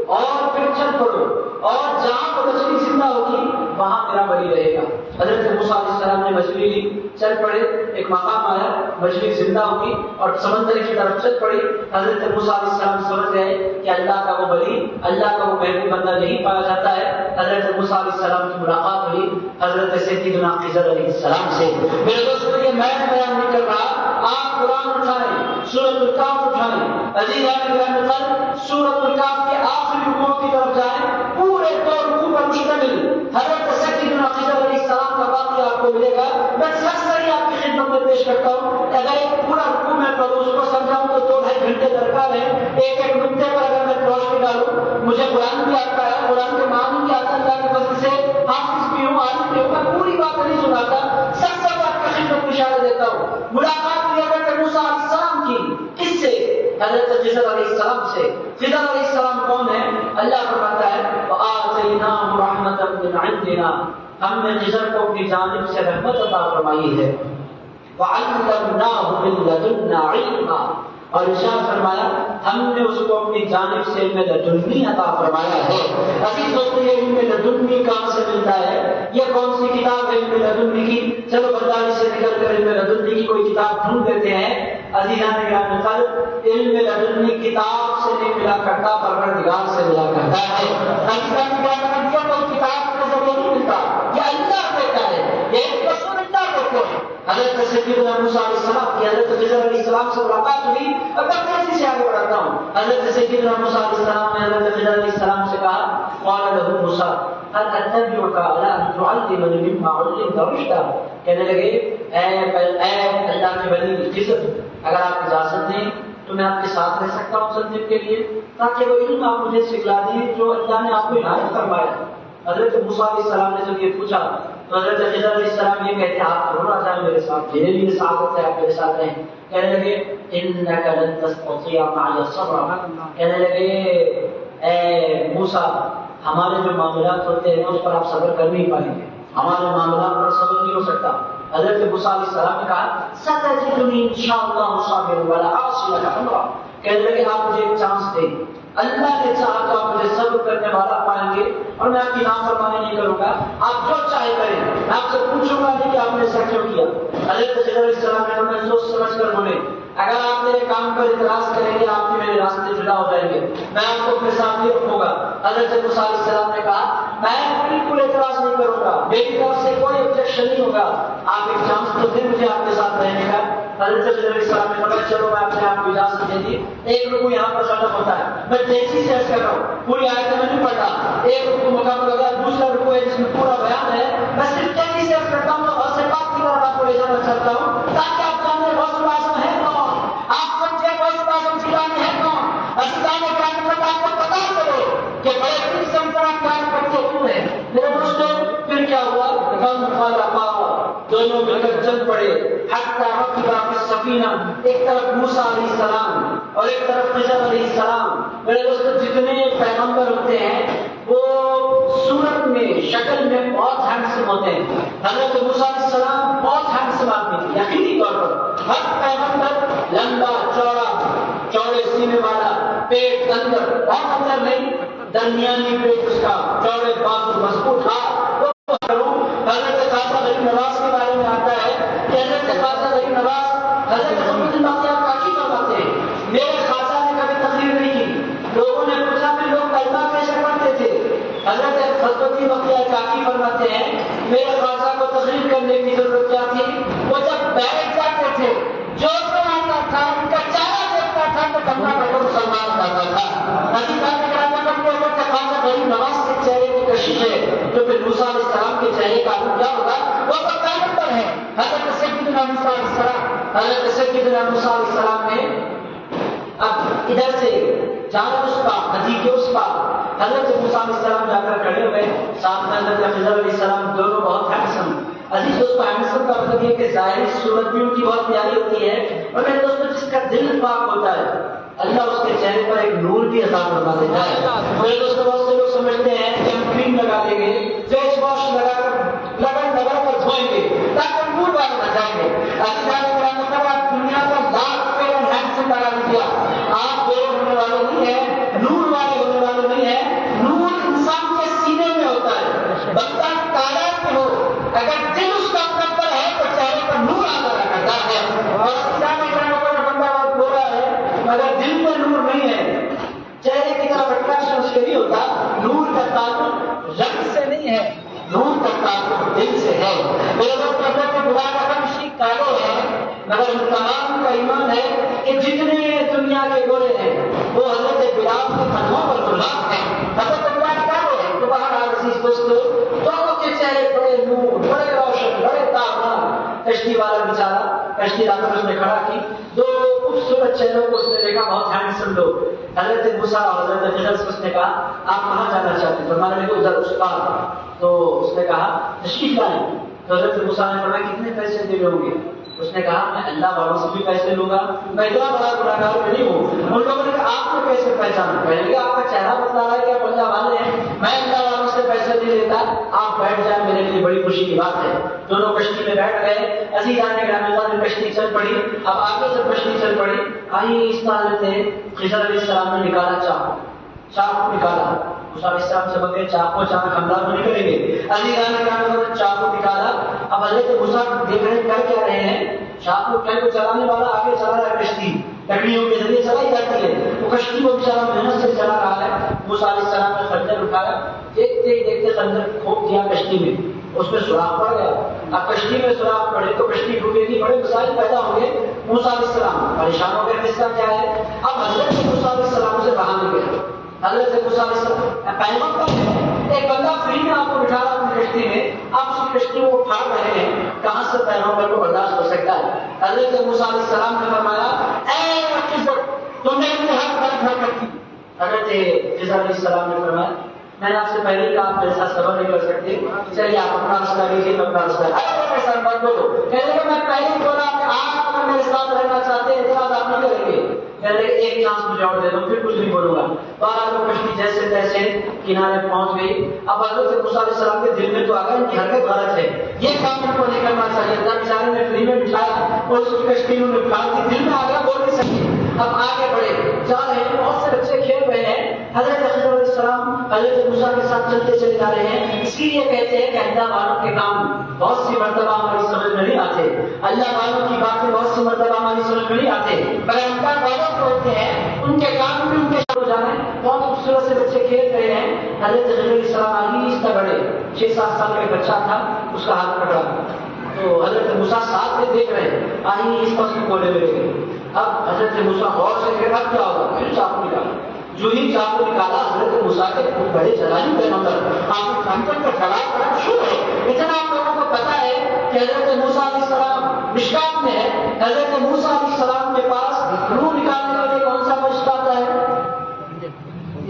اور پھر چل پڑو اور جہاں وہ مچھلی زندہ ہوگی وہاں میرا ولی رہے گا۔ حضرت موسیٰ علیہ السلام نے مچھلی لی، چل پڑے، ایک مقام آیا مچھلی زندہ ہوگی اور سمندر کی طرف چل پڑی۔ حضرت موسیٰ علیہ السلام سمجھ گئے کہ اللہ کا وہ ولی، اللہ کا وہ محبوب بندہ نہیں پایا جاتا ہے۔ حضرت موسیٰ علیہ السلام کی ملاقات ہوئی حضرت سیدنا خضر علیہ السلام سے۔ میرے دوستوں یہ میں بیان نہیں کر رہا، آپ قرآن اٹھائیں، سورۃ الکہف اٹھائیں، عزیزان گرامی قدر سورۃ الکہف کے آخری رکوع کی طرف جائیں، پورے 2 رکوع پر مشتمل حضرت سیدنا خضر علیہ السلام کا واقعہ آپ کو ملے گا۔ میں سرسری آپ کی خدمت میں پیش کرتا ہوں، اگر ایک پورا رکوع میں پڑھوں اس کو سمجھاؤں تو 2-2.5 گھنٹے درکار ہے۔ ایک ایک نقطے پر اگر میں روشنی ڈالوں، مجھے قرآن بھی آتا ہے، قرآن کے معنی بھی آتا ہے، اللہ کے فضل سے حافظ بھی ہوں، عالم بھی ہوں، میں پوری بات نہیں سناتا، سب آپ کی خدمت میں اشارہ دیتا ہوں۔ ملاقات ہوئی حضرت موسیٰ علیہ السلام کی، کس سے؟ حضرت خضر علیہ السلام سے۔ خضر علیہ السلام کون ہے؟ اللہ فرماتا ہے وَآتَيْنَاهُ رَحْمَةً مِنْ عِنْدِنَا، ہم نے خضر کو اپنی جانب سے رحمت عطا فرمائی ہے۔ وَعَلَّمْنَاهُ مِنْ لَدُنَّا عِلْمًا، اور ارشاد فرمایا ہم نے اس کو اپنی جانب سے علم لدنی عطا فرمایا ہے۔ عزیز دوستو، یہ علم لدنی کہاں سے ملتا ہے؟ یہ کون سی کتاب ہے علم لدنی کی؟ چلو برداری سے نکل کر علم لدنی کی کوئی کتاب ڈھونڈ دیتے ہیں۔ عزیزان گرامی قدر، علم لدنی کتاب سے نہیں ملا کرتا، پروردگار سے ملا کرتا ہے۔ عزیزان گرامی قدر، یہ کوئی کتاب کے ذریعے نہیں ملتا، یہ اللہ دیتا ہے، یہ ایک رسول اللہ دیتے ہیں۔ حضرت سیدنا موسیٰ علیہ السلام کی حضرت خضر علیہ السلام سے ملاقات ہوئی، اب میں تیزی سے آگے بڑھتا ہوں۔ حضرت سیدنا موسیٰ علیہ السلام نے حضرت خضر علیہ السلام سے کہا قال له موسیٰ هل اتبعك على ان تعلمني مما علمت رشدا، کہنے لگے اے اللہ کے ولی خضر، اگر آپ اجازت دیں تو میں آپ کے ساتھ رہ سکتا ہوں چند دن کے لیے، تاکہ وہ علم آپ مجھے سکھلا دیں جو اللہ نے آپ کو عنایت فرمایا۔ حضرت موسیٰ علیہ السلام نے جب یہ پوچھا تو حضرت خضر علیہ السلام یہ کہتے ہیں آپ ضرور آ جائیں میرے ساتھ، میرے لیے سعادت ہے آپ میرے ساتھ رہیں۔ کہنے لگے انک لن تستطيع معي صبرا، کہنے لگے اے موسیٰ ہمارے جو معاملات ہوتے ہیں اس پر آپ صبر کر نہیں پائیں گے، ہمارے معاملات پر صبر نہیں ہو سکتا۔ حضرت موسیٰ علیہ السلام نے کہا ستجدنی انشاءاللہ صابرا ولا اعصی لک امرا، کہنے لگے آپ مجھے ایک چانس دیں، اللہ نے چاہا تو آپ مجھے صبر کرنے والا پائیں گے اور میں آپ کی نافرمانی نہیں کروں گا، آپ جو چاہے کریں، میں آپ سے پوچھوں گا نہیں کہ آپ نے ایسا کیوں کیا۔ حضرت خضر علیہ السلام نے سوچ سمجھ کر بولے اگر آپ میرے کام پر اعتراض کریں گے آپ کے میرے راستے جدا ہو جائیں گے، میں آپ کو اپنے ساتھ نہیں رکھوں گا۔ حضرت موسیٰ علیہ السلام نے کہا میں بالکل اعتراض نہیں کروں گا، میری طرف سے کوئی آبجیکشن نہیں ہوگا، آپ ایک چانس تو دیں مجھے آپ کے ساتھ رہنے کا۔ حضرت خضر علیہ السلام نے کہا چلو میں اپنے آپ کو اجازت دے دی، ایک رکوع یہاں پر ختم ہوتا ہے، میں تیزی سے عرض کر رہا ہوں، پوری آیت میں نہیں پڑھتا، ایک رکوع مکمل ہو گیا، دوسرا رکوع ہے جس میں پورا بیان ہے، میں صرف تیزی سے عرض کرتا ہوں اور سے بات کی طرف آپ کو لے جانا چاہتا ہوں تاکہ آپ جانیں غوث الاعظم ہے کون، آپ سمجھیں غوث الاعظم جیلانی ہے کون۔ عزیزان گرامی آپ کو پتا چلے کہ بڑے دل سے ہم آپ قائم کرتے کیوں ہیں۔ میرے دوستوں پھر کیا ہوا، فانطلقا، دونوں مل کر چل پڑے، حتی رکبا فی السفینہ، ایک طرف موسیٰ علیہ السلام اور ایک طرف خضر علیہ السلام۔ میرے دوستوں جتنے پیغمبر ہوتے ہیں وہ صورت میں شکل میں بہت ہینڈسم ہوتے ہیں۔ حضرت موسیٰ علیہ السلام بہت ہینڈسم آدمی تھے، یقینی طور پر ہر پیغمبر لمبا چوڑا، چوڑے سینے والا، پیٹ اندر، بہت اندر نہیں، درمیانی پیٹ اس کا، چوڑے بازو، مضبوط ہاتھ۔ حضرت خواجہ غریب نواز کے بارے میں آتا ہے کہ حضرت خواجہ غریب نواز حضرت محمد باقیہ کافی فرماتے ہیں میرے خواجہ نے کبھی تقریر نہیں کی، لوگوں نے پوچھا کہ لوگ کلمہ کیسے پڑھتے تھے، حضرت خطبتی باقیہ کافی فرماتے ہیں میرے خواجہ کو تقریر کرنے کی ضرورت کیا تھی، وہ جب بیٹھ جاتے تھے جو آتا تھا ان کا چہرہ دیکھتا تھا تو کمرہ پڑھ کر مسلمان کرتا تھا۔ عزیزان گرامی حضرت خواجہ غریب نواز کے چہرے کی کشش ہے جو پھر موسیٰ علیہ السلام کے چہرے کا کیا ہوگا، وہ تو پیغمبر ہے۔ حضرت سیدنا موسیٰ علیہ السلام، حضرت سیدنا موسیٰ علیہ السلام نے اب ادھر سے جانب اس پا ندی کے اس پا حضرت موسیٰ علیہ السلام جا کر کھڑے ہوئے، ساتھ میں حضرت خضر علیہ السلام، دونوں بہت ہینڈسم۔ عزیز دوستو ہینڈسم کا مطلب یہ کہ ظاہری صورت بھی ان کی بہت پیاری ہوتی ہے، اور میرے دوستو جس کا دل پاک ہوتا ہے اللہ اس کے چہرے پر ایک نور بھی عطا فرما دیتا ہے۔ میرے دوستو بہت سے لوگ سمجھتے ہیں کہ ہم کریم لگا لیں گے، فیس واش لگا کر دھوئیں گے تاکہ نور والے نہ جائیں گے۔ عزیزان گرامی آپ دنیا کا لاکھ فیئر اینڈ ہینڈسم لگا دیجیے، آپ بے ہونے والے نہیں ہیں، نور والے ہونے والے نہیں ہیں۔ نور انسان کے سینے میں ہوتا ہے، بندہ کالا بھی ہو اگر دل اس کا مقدر ہے تو چہرے پر نور آتا رہتا ہے، اور عزیزان گرامی بندہ بہت گورا ہے مگر دل میں نور نہیں ہے، چہرے کی طرف اٹریکشن اس کے نہیں ہوتا۔ نور کا تعلق رنگ سے نہیں ہے، نور کا تعلق دل سے ہے۔ میرے دوست حضرت بلال احمد شیخ کالے ہیں، مگر ان تمام کا ایمان ہے کہ جتنے دنیا کے گورے ہیں وہ حضرت بلال کے قدموں پر غلام ہیں۔ حضرت بلال کیا ہے تو باہر عزیز دوستو، دونوں کے چہرے بڑے نور، بڑے روشن، بڑے تابناک۔ کشتی والا بیچارہ کشتی لا کر اس نے کھڑا کی، دو خوبصورت چہروں کو اس نے دیکھا، بہت ہینڈسم لوگ، حضرت موسیٰ اور حضرت خضر سے اس نے کہا آپ کہاں جانا چاہتے ہیں؟ فرمانے لگے ادھر اس پار۔ تو اس نے کہا تشریف لائیں۔ تو حضرت موسیٰ نے فرمایا کتنے پیسے دے ہوں گے؟ اس نے کہا میں اللہ والوں سے بھی پیسے لوں گا، میں اتنا بڑا گناہگار نہیں ہوں۔ ان لوگوں نے کہا آپ کو کیسے پہچانا؟ کہنے لگے آپ کا چہرہ بتلا رہا ہے کہ آپ اللہ والے ہیں، میں اللہ والوں سے پیسے نہیں لیتا، آپ بیٹھ جائیں، میرے لیے بڑی خوشی کی بات ہے۔ دونوں کشتی میں بیٹھ گئے، عزیزان گرامی اللہ نے کشتی چل پڑی۔ اب آگے جب کشتی چل پڑی، آہستہ حضرت خضر علیہ السلام نے نکالا چاقو نکالا، موسیٰ علیہ السلام سے بغیر چاقو اچانک حملہ تو نہیں کریں گے، عزیزان گرامی اللہ نے چاقو نکالا۔ اب حضرت موسیٰ دیکھ رہے کر کیا رہے ہیں، چاقو کو چلانے والا آگے چلا رہا ہے، کشتی لکڑیوں کے ذریعے چلائی جاتی ہے، وہ کشتی کو بیچارہ محنت سے چلا رہا ہے۔ موسیٰ علیہ السلام نے خنجر اٹھایا، دیکھتے ہی دیکھتے خنجر کھوپ دیا کشتی میں، اس میں سوراخ پڑ گیا۔ اب کشتی میں سوراخ پڑے تو کشتی ڈوبے گی، بڑے مسائل پیدا ہوں گے۔ موسیٰ علیہ السلام پریشان ہو گئے، قصہ کیا ہے؟ اب حضرت موسیٰ علیہ السلام سے بہانے گئے، حضرت موسیٰ علیہ السلام پیغمبر ہے، ایک بندہ فری میں آپ کو بٹھا رہا اپنی کشتی میں، آپ اس کی کشتی کو اٹھا رہے ہیں، کہاں سے پیغمبر کو برداشت ہو سکتا ہے؟ حضرت موسیٰ علیہ السلام نے فرمایا اے خضر تم نے اپنے ہاتھ پر دھر رکھی۔ حضرت خضر علیہ السلام نے فرمایا میں نے آپ سے پہلے ہی کہا آپ میرے ساتھ صبر نہیں کر سکتے، چلیے آپ اپنا راستہ لیجیے، میں اپنا راستہ۔ میرے ساتھ مت بولو، کہنے لگے میں پہلے ہی بولا کہ آپ اگر میرے ساتھ رہنا چاہتے ہیں اعتراض آپ نہیں کریں گے، کہنے لگے ایک چانس مجھے اور دے دو پھر کچھ نہیں بولوں گا۔ بہرحال وہ کشتی جیسے تیسے کنارے پہنچ گئی۔ اب حضرت موسیٰ علیہ السلام کے دل میں تو آ گیا ان کی حرکت غلط ہے، یہ کام ان کو نہیں کرنا چاہیے، اللہ بیچارے نے فری میں بٹھایا اور اس کی کشتی انہوں نے پھاڑ دی، دل میں آ گیا بول نہیں سکتے۔ اب آگے بڑھے جا رہے ہیں، بہت سے بچے کھیل رہے ہیں، حضرت خضر علیہ السلام حضرت موسیٰ کے ساتھ چلتے چلے جا رہے ہیں۔ اس لیے کہتے ہیں کہ اللہ والوں کے کام بہت سی مرتبہ ہماری سمجھ میں نہیں آتے، اللہ والوں کی باتیں بہت سی مرتبہ ہماری سمجھ میں نہیں آتے، مگر اللہ والوں کو ہوتے ہیں ان کے کام بھی ان کے ہو جانے۔ بہت خوبصورت سے بچے کھیل رہے ہیں، حضرت خضر علیہ السلام آہستہ بڑھے، 6-7 سال کا بچہ تھا، اس کا ہاتھ پکڑا تو حضرت موسیٰ ساتھ میں دیکھ رہے ہیں، آہستہ اس کو کولے میں لے گئے۔ اب حضرت موسیٰ غور سے دیکھا کیا ہوگا، پھر چاقو نکالا، جو ہی چاقو نکالا حضرت موسیٰ کے بڑے جلالی پیغمبر آپ خنجر کا ٹھڑائی کرنا شروع ہے۔ اتنا آپ لوگوں کو پتا ہے کہ حضرت موسیٰ علیہ السلام مشکات میں ہے، حضرت موسیٰ علیہ السلام کے پاس روح نکالنے کے لیے کون سا فرشتہ آتا ہے؟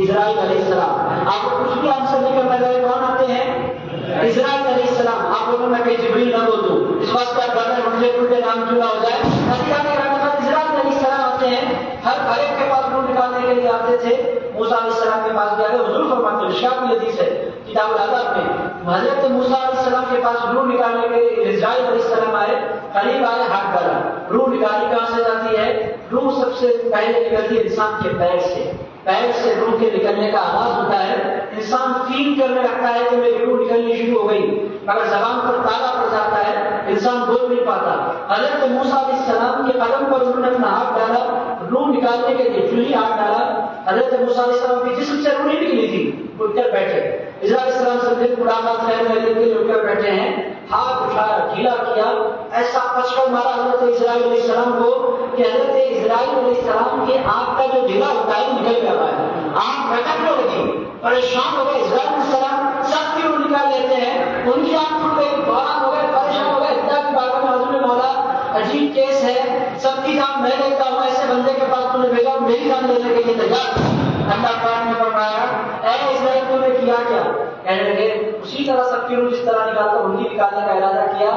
اسرائیل علیہ السلام۔ آپ کو کچھ بھی آنسر نہیں کرنا چاہیے، کون آتے ہیں؟ اسرائیل علیہ السلام۔ آپ لوگوں میں کہیں جبریل نہ بول دوں، اس وقت کیا کرنا ہے مجھے الٹے نام کیوں نہ ہو جائے۔ اسرائیل علیہ السلام آتے ہیں، ہر ایک کے پاس روح نکالنے کے لیے آتے تھے۔ موسیٰ علیہ السلام کے پاس جا کے حضور فرماتے ہیں، مشکات کی حدیث ہے کتاب العدد میں، حضرت موسیٰ علیہ السلام کے پاس روح نکالنے کے لیے اسرائیل علیہ السلام آئے، قریب آئے، ہاتھ ڈالا، روح نکالی کہاں سے جاتی ہے؟ روح سب سے پہلے نکلتی ہے انسان کے پیر سے، پیر سے روح کے نکلنے کا آغاز ہوتا ہے۔ انسان فیل کرنے لگتا ہے کہ میری روح نکلنی شروع ہو گئی، مگر زبان پر تالا پڑ جاتا ہے، انسان بول نہیں پاتا۔ حضرت موسیٰ علیہ السلام کے قدم پر انہوں نے اپنا ہاتھ ڈالا، روح نکالنے کے لیے جو ہی ہاتھ ڈالا، حضرت موسیٰ علیہ السلام کی جسم سے روح نہیں نکلی تھی، اٹھ کر بیٹھے۔ اسرائیل علیہ السلام سے ملاقات خیر میں کے اٹھ کر بیٹھے ہیں، ہاتھ اٹھایا، ڈھیلا کیا، ایسا پچکڑ مارا حضرت اسرائیل علیہ السلام کو کہ حضرت اسرائیل علیہ السلام کے آنکھ کا جو ڈھیلا ہوتا ہے نکل گیا ہے، آنکھ بھٹکنے لگی، پریشان ہو گئے۔ اسرائیل علیہ السلام سب کی روح نکال لیتے ہیں، ان کی آنکھ ٹوٹ گئی، بحران ہو گئے، پریشان ہو گئے، اللہ کی بارگاہ میں حضور مولا عجیب کیس ہے، سب کی جان میں لیتا ہوں، ایسے بندے کے پاس تم نے بھیجا میری جان لینے کے لیے تیار۔ اللہ پاک نے فرمایا اے اسرائیل تم نے کیا کیا؟ کہنے لگے اسی طرح سب کی روح جس طرح نکالتا ان کی نکالنے کا ارادہ کیا۔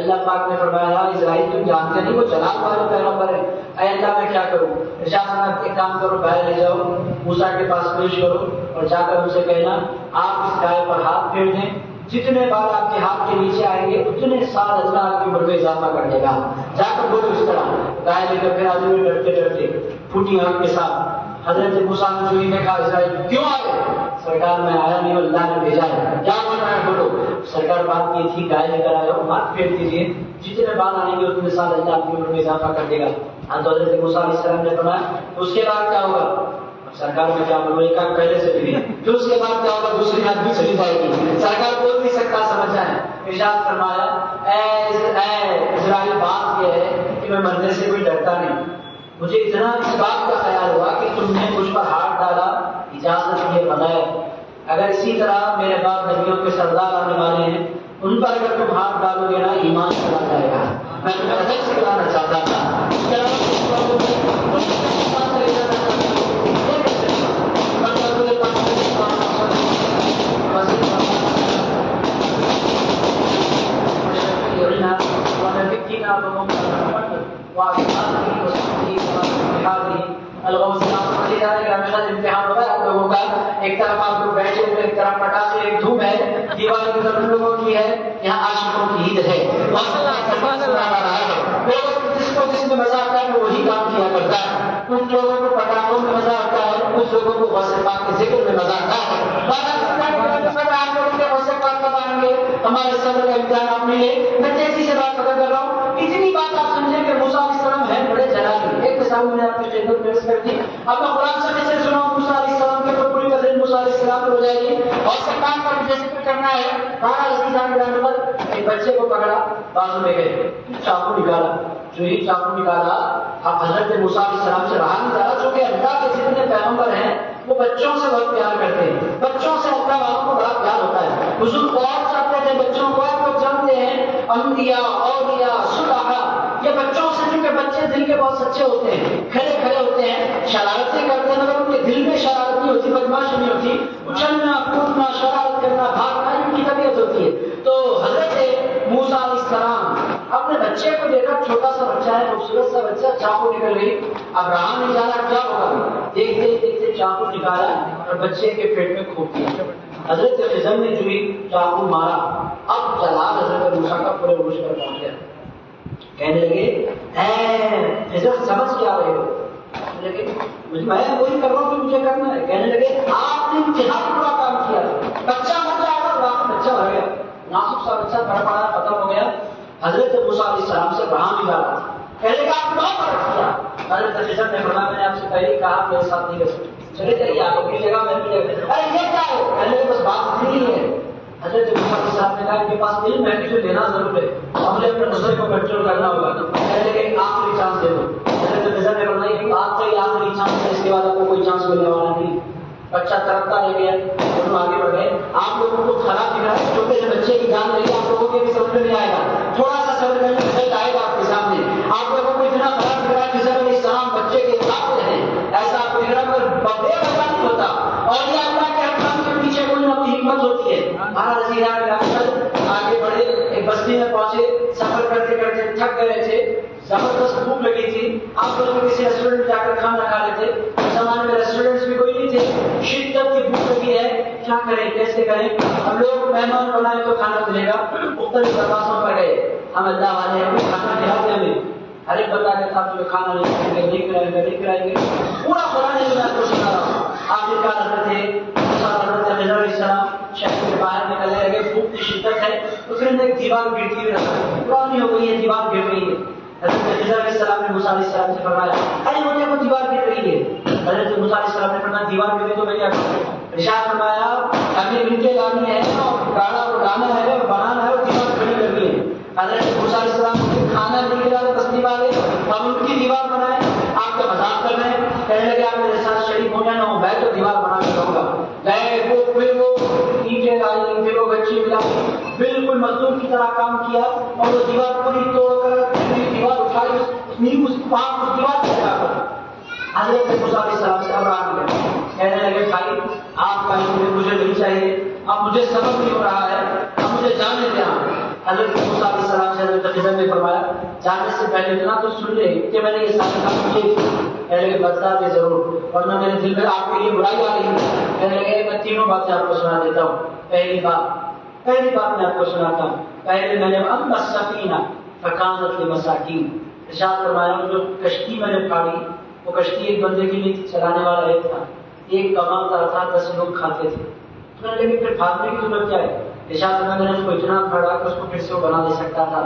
اللہ پاک نے فرمایا اسرائیل تم جانتے نہیں وہ جلال والے پیغمبر ہے، اے اللہ میں کیا کروں؟ ارشاد فرمایا ایک کام کرو، باہر لے جاؤ، موسیٰ کے پاس پیش کرو اور جا کر ان سے کہنا آپ اس گائے پر ہاتھ پھیر دیں، جتنے بار آپ کے ہاتھ کے نیچے آئیں گے اتنے سال اللہ آپ کی عمر میں اضافہ کر دے گا۔ جا کر بولو اس طرح، گائے لے کر پھر آدمی ڈرتے ڈرتے پھوٹی آنکھ کے ساتھ حضرت موسیٰ نے جو نے کہا اسرائیل کیوں آئے؟ سرکار میں آیا نہیں اللہ نے بھیجا ہے، کیا بولنا ہے بولو۔ سرکار بات یہ تھی گائے لے کر آئے ہو، ہاتھ پھیر دیجیے، جتنے بار آئیں گے اتنے سال اللہ آپ کی عمر میں اضافہ کر دے گا۔ تو حضرت موسیٰ علیہ السلام نے فرمایا اس کے بعد کیا ہوگا؟ سرکار میں کیا بولوں، ایک آنکھ پہلے سے بھی، پھر اس کے بعد کیا ہوگا؟ دوسری آنکھ بھی چلی جائے گی۔ سرکار بول نہیں سکتا، سمجھ جائیں۔ ارشاد فرمایا اے اسرائیل بات یہ ہے کہ میں مرنے سے کوئی ڈرتا نہیں. مجھے اتنا اس بات کا خیال ہوا کہ تم نے مجھ پر ہاتھ ڈالا اجازت کے بغیر. اگر اسی طرح میرے بعد نبیوں کے سردار آنے والے ہیں, ان پر اگر تم ہاتھ ڈالو گے نا ایمان چلا جائے گا. میں تمہیں ادب سے کرانا چاہتا تھا. امتحان ہوگا آپ لوگوں کا. ایک طرف آپ لوگ بیٹھے ہوئے, ایک طرف پٹاخے, ایک دھوپ ہے, دیوالی کی طرف لوگوں کی ہے, یہاں عاشقوں کی عید ہے. جس کو جس میں مزہ آتا ہے وہ وہی کام کیا کرتا ہے. کچھ لوگوں کو پٹاخوں میں مزہ آتا ہے, کچھ لوگوں کو غوث پاک کے ذکر میں مزہ آتا ہے. آپ لوگوں کے غوث پاک کب آئیں گے؟ ہمارے صبر کا امتحان آپ نے لے. میں تیزی سے بات پتا کر رہا ہوں. اتنی بات آپ سمجھیں کہ موسیٰ علیہ السلام ہے بڑے جلالی. ایک مثال میں نے آپ کی خدمت میں عرض کر دی. اب میں قرآن سے سنا ہوں موسیٰ علیہ السلام کے اوپر پوری قدر موسیٰ علیہ السلام ہو جائے گی اور سرکار کا مجھے ذکر کرنا ہے. بارہ عزیزان گرامی پر ایک بچے کو پکڑا, بازو میں گئے, چاقو نکالا. جو ہی چاقو نکالا, اب حضرت موسیٰ علیہ السلام سے رہا نہیں جا رہا, چونکہ اللہ کے جتنے پیغمبر ہیں وہ بچوں سے بہت پیار کرتے ہیں. بچوں سے اللہ والوں کو بڑا پیار ہوتا ہے. حضور بہت چاہتے تھے بچوں کو. آپ لوگ جانتے ہیں انبیاء, اولیاء, صلحاء, یہ بچوں سے, کیونکہ بچے دل کے بہت سچے ہوتے ہیں, کھڑے کھڑے ہوتے ہیں, شرارتیں کرتے ہیں, مگر ان کے دل میں شرارت نہیں ہوتی, بدماشی نہیں ہوتی. اچھلنا, کودنا, شرارت کرنا, بھاگنا ان کی طبیعت ہوتی ہے. تو حضرت موسیٰ علیہ السلام اپنے بچے کو دیکھا, چھوٹا سا بچہ ہے, خوبصورت سا بچہ, چاقو نکل گئی. اب رہا نہیں جا رہا, کیا ہوگا؟ دیکھتے دیکھتے چاقو نکالا اور بچے کے پیٹ میں کھوپ دیا. حضرت خضر نے جو ہی چاقو مارا, اب جلال حضرت موسیٰ کا پورے عروج پر پہنچ گیا. کہنے لگے اے خضر سمجھ کیا رہے ہو؟ لیکن میں وہی کر رہا ہوں جو مجھے کرنا ہے. کہنے لگے آپ نے انتہائی بڑا کام کیا, بچہ مر جائے گا. بچہ مر گیا, نازک سا بچہ پڑ پڑا ختم ہو گیا. حضرت موسیٰ علیہ السلام سے رہا نہیں جا رہا تھا. کہنے لگا آپ بہت فرق کیا. حضرت خضر نے فرمایا میں نے آپ سے پہلے کہا میرے ساتھ نہیں کر سکتے, چلے جائیے آپ اپنی جگہ, میں اپنی جگہ. ارے یہ کیا ہے؟ کہنے لگے بس بات اتنی ہے. حضرت موسیٰ علیہ السلام نے کہا ان کے پاس علم ہے, مجھے لینا ضرور ہے, اور مجھے اپنے نظر کو کنٹرول کرنا ہوگا. کہنے لگے ایک آخری چانس دے دو. حضرت خضر نے فرمایا کہ آپ کا یہ آخری چانس ہے, اس کے بعد آپ کو کوئی چانس ملنے والا نہیں. بچہ ترقتا رہ گیا, دونوں آگے بڑھ گئے. آپ لوگوں کو خراب دکھ رہا ہے, چھوٹے سے بچے کی جان رہی ہے, آپ لوگوں کے بھی سمجھ میں نہیں آئے گا. تھوڑا سا صبر کرنے رزلٹ آئے گا آپ کے سامنے. آپ لوگوں کو اتنا خراب دکھ رہا ہے, خضر علیہ السلام بچے کے ساتھ رہے, ایسا آپ کو دکھ رہا ہے, بے وجہ نہیں ہوتا. اور یہ اللہ کے احکام کے پیچھے کوئی نہ کوئی حکمت ہوتی ہے. مہاراج آگے بڑھے, ایک بستی میں پہنچے, سفر کرتے کرتے تھک گئے تھے, زبردست بھوک لگی تھی. آپ لوگ کسی ریسٹورینٹ میں جا کر کھانا کھا لیتے. اس زمانے میں ریسٹورینٹس بھی کوئی نہیں تھے. شدت کی بھوک لگی ہے, کیا کریں کیسے کریں. ہم لوگ مہمان بنائے تو کھانا ملے گا. مختلف دروازوں پر گئے, ہم اللہ والے ہیں, کھانا کھلاتے ہمیں. ہر ایک بندہ کہتا آپ جو کھانا نہیں کھائیں گے, نہیں کھلائیں گے, نہیں کھلائیں گے. پورا قرآن میں میں کو سنا رہا ہوں. آخرکار حضرت خضر علیہ السلام شہر کے باہر نکلنے لگے. بھوک کی شدت ہے, اس نے ایک دیوار گرتی ہوئی رکھا, پرانی ہو گئی ہے, دیوار گر رہی ہے. حضرت خضر علیہ السلام نے موسیٰ علیہ السلام سے فرمایا ارے مجھے کو دیوار گر رہی ہے. حضرت موسیٰ علیہ السلام نے فرمایا دیوار گری تو میں کیا کروں. ارشاد فرمایا ابھی ملکیں لانی ہے, گاڑا لانا ہے, اور بنانا ہے, اور دیوار کھڑی کرنی ہے. حضرت موسیٰ علیہ السلام کو کھانا نہیں ملا بستی والے, ہم ان کی دیوار بنائے. آپ کا مذاق کر رہے ہیں. کہنے لگے آپ میرے ساتھ شریک ہو جانا, ہوں میں تو دیوار بنا کے دوں گا. گئے پھر وہ اینٹیں لائی, پھر وہ گچی ملائی, بالکل مزدور کی طرح کام کیا, اور وہ دیوار پوری توڑ کر دیوار اٹھائی, اس دیوار سے لگا کر حضرت موسیٰ علیہ السلام سے اب آ گئے. کہنے لگے بھائی آپ کا علم مجھے نہیں چاہیے, اب مجھے سبق نہیں ہو رہا ہے, اب مجھے جانے دیں. حضرت موسیٰ علیہ السلام سے حضرت خضر نے فرمایا جانے سے پہلے اتنا تو سن لے کہ میں نے یہ سارے کام کیے. کہنے لگے بتا دے ضرور, ورنہ میرے دل میں آپ کے لیے برائی آ رہی ہے. کہنے لگے میں تینوں باتیں آپ کو سنا دیتا ہوں. پہلی بات میں آپ کو سناتا ہوں. پہلے میں نے اما السفینہ فکانت لمساکین, ارشاد فرمایا جو کشتی میں نے پھاڑی, وہ کشتی ایک بندے کے لیے چلانے والا ایک تھا, ایک کماتا تھا, 10 لوگ کھاتے تھے. لیکن پھر پھاڑنے کی ضرورت کیا ہے. ارشاد میں نے اس کو اتنا پھاڑا کہ اس کو پھر سے وہ بنا دے سکتا تھا.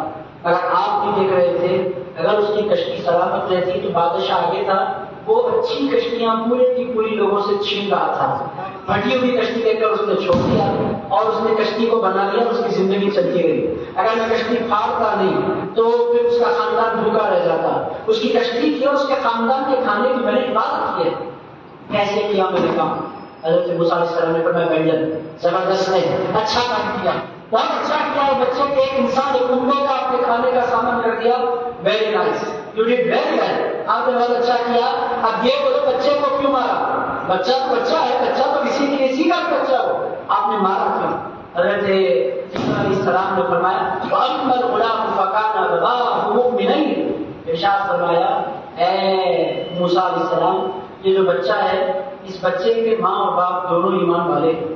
اگر آپ بھی دیکھ رہے تھے, اگر اس کی کشتی سلامت رہتی تو بادشاہ آگے تھا, وہ اچھی کشتیاں پورے کی پوری لوگوں سے چھین رہا تھا. پھٹی ہوئی کشتی دیکھ کر اس نے چھوڑ دیا, اور اس نے کشتی کو بنا لیا، اس کی زندگی چلتی رہی۔ اگر میں کشتی پھاڑتا نہیں تو پھر اس کا خاندان بھوکا رہ جاتا۔ اس کی کشتی کی اور اس کے خاندان کے کھانے کی میں نے عبادت کی ہے۔ کیسے کیا میں نے کام؟ حضرت موسیٰ علیہ السلام نے فرمایا بھائی زبردست ہے، اچھا کام کیا، بہت اچھا کیا ہے بچے کے، ایک انسان ایک کنبے کا اپنے کھانے کا سامان کر دیا، very nice, you did very well, آپ نے بہت اچھا کیا۔ اب یہ بولو بچے کو کیوں مارا؟ بچہ تو بچہ ہے، بچہ تو کسی کے لیے سیکھا بچہ ہو، آپ نے مارا کیوں؟ حضرت عیسیٰ علیہ السلام نے فرمایا وَأَمَّا الْغُلَامُ فَكَانَ أَبَوَاهُ مُؤْمِنَيْنِ، ارشاد فرمایا اے موسیٰ علیہ السلام، یہ جو بچہ ہے اس بچے کے ماں اور باپ دونوں ایمان والے ہیں،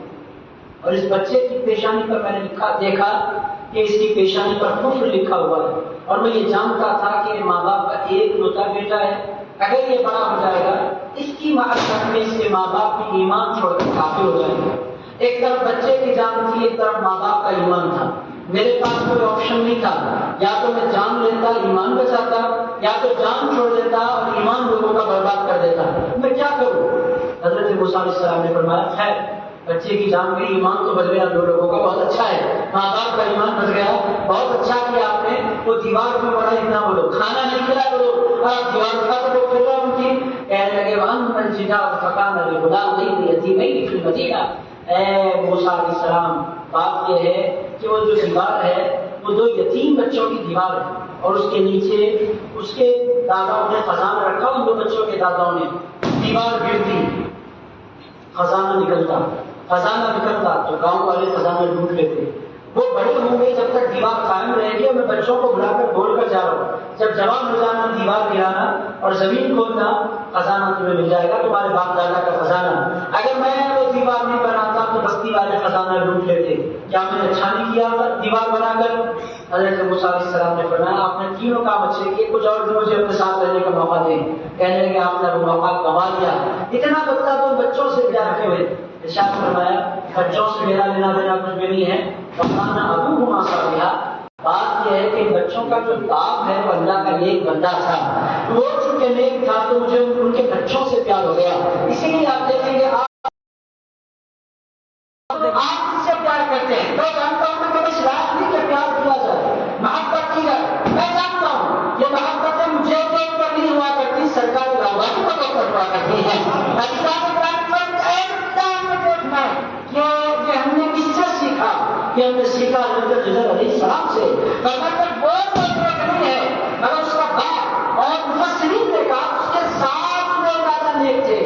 اور اس بچے کی پیشانی پر میں نے دیکھا کہ اس کی پیشانی پر کفر لکھا ہوا ہے، اور میں یہ جانتا تھا کہ یہ ماں باپ کا ایک لوتا بیٹا ہے، اگر یہ بڑا ہو جائے گا اس کی معرفت میں اس کے ماں باپ کی ایمان چھوڑ کر کافر ہو جائے گا۔ ایک طرف بچے کی جان تھی، ایک طرف ماں باپ کا ایمان تھا، میرے پاس کوئی آپشن نہیں تھا، یا تو میں جان لیتا ایمان بچاتا، یا تو جان چھوڑ دیتا اور ایمان لوگوں کا برباد کر دیتا، میں کیا کروں؟ حضرت موسیٰ علیہ السلام نے فرمایا خیر بچے کی جان گئی، ایمان تو بچ گیا دو لوگوں کا، بہت اچھا ہے، ماں باپ کا ایمان بچ گیا، بہت اچھا کیا آپ نے۔ وہ دیوار کیوں بڑا اتنا بولو، کھانا نہیں کھلا کرو، آپ دیوار کھا تو پھر رہا ان کی کہنے لگے وَأَمَّا الْجِدَارُ فَكَانَ لِغُلَامَيْنِ يَتِيمَيْنِ فِي الْمَدِينَةِ، اے موسیٰ علیہ السلام بات یہ ہے کہ وہ جو دیوار ہے وہ دو یتیم بچوں کی دیوار ہے، اور اس کے نیچے اس کے داداؤں نے خزانہ رکھا، ان دو بچوں کے داداؤں نے، دیوار گرتی خزانہ نکلتا تو گاؤں والے خزانہ لوٹ لیتے، وہ بڑے ہوں گے جب تک دیوار قائم رہے گی، اور میں بچوں کو بلا کر بول کر جا رہا ہوں جب جوان ہو جانا دیوار گرانا اور زمین کھودنا، خزانہ تمہیں مل جائے گا، تمہارے باپ دادا کا خزانہ۔ اگر میں وہ دیوار نہیں بناتا تو بستی والے خزانہ لوٹ لیتے، کیا میں نے اچھا نہیں کیا دیوار بنا کر؟ حضرت موسیٰ علیہ السلام نے فرمایا آپ نے تینوں کام اچھے کیے، کچھ اور بھی مجھے اپنے ساتھ رہنے کا موقع دیں۔ کہنے لگے آپ نے وہ موقع گنوا لیا، اتنا بچہ تو بچوں سے بجا رکھے ہوئے، ارشاد فرمایا بچوں سے میرا لینا دینا کچھ بھی نہیں ہے، وَكَانَ أَبُوهُمَا صَالِحًا، بات یہ ہے کہ بچوں کا جو باپ ہے وہ اللہ کا نیک بندہ تھا، وہ چونکہ نیک تھا تو مجھے ان کے بچوں سے پیار ہو گیا۔ اسی لیے آپ دیکھیں گے آپ کس سے پیار کرتے ہیں، میں جانتا ہوں کہ اس رات نہیں کہ پیار کیا جائے، محبت کی جائے، میں جانتا ہوں یہ محبتیں مجھے دیکھ کر نہیں ہوا کرتی، سرکار راوانی کو دیکھ کر ہوا کرتی ہے۔ یہ ہم نے کس سے سیکھا؟ یہ ہم نے سیکھا حضرت خضر علیہ السلام سے، فرمایا وہ نہیں ہے مگر اس کا باپ، اور مفسرین نے کہا اس کے 7 لوگ زیادہ نیک تھے،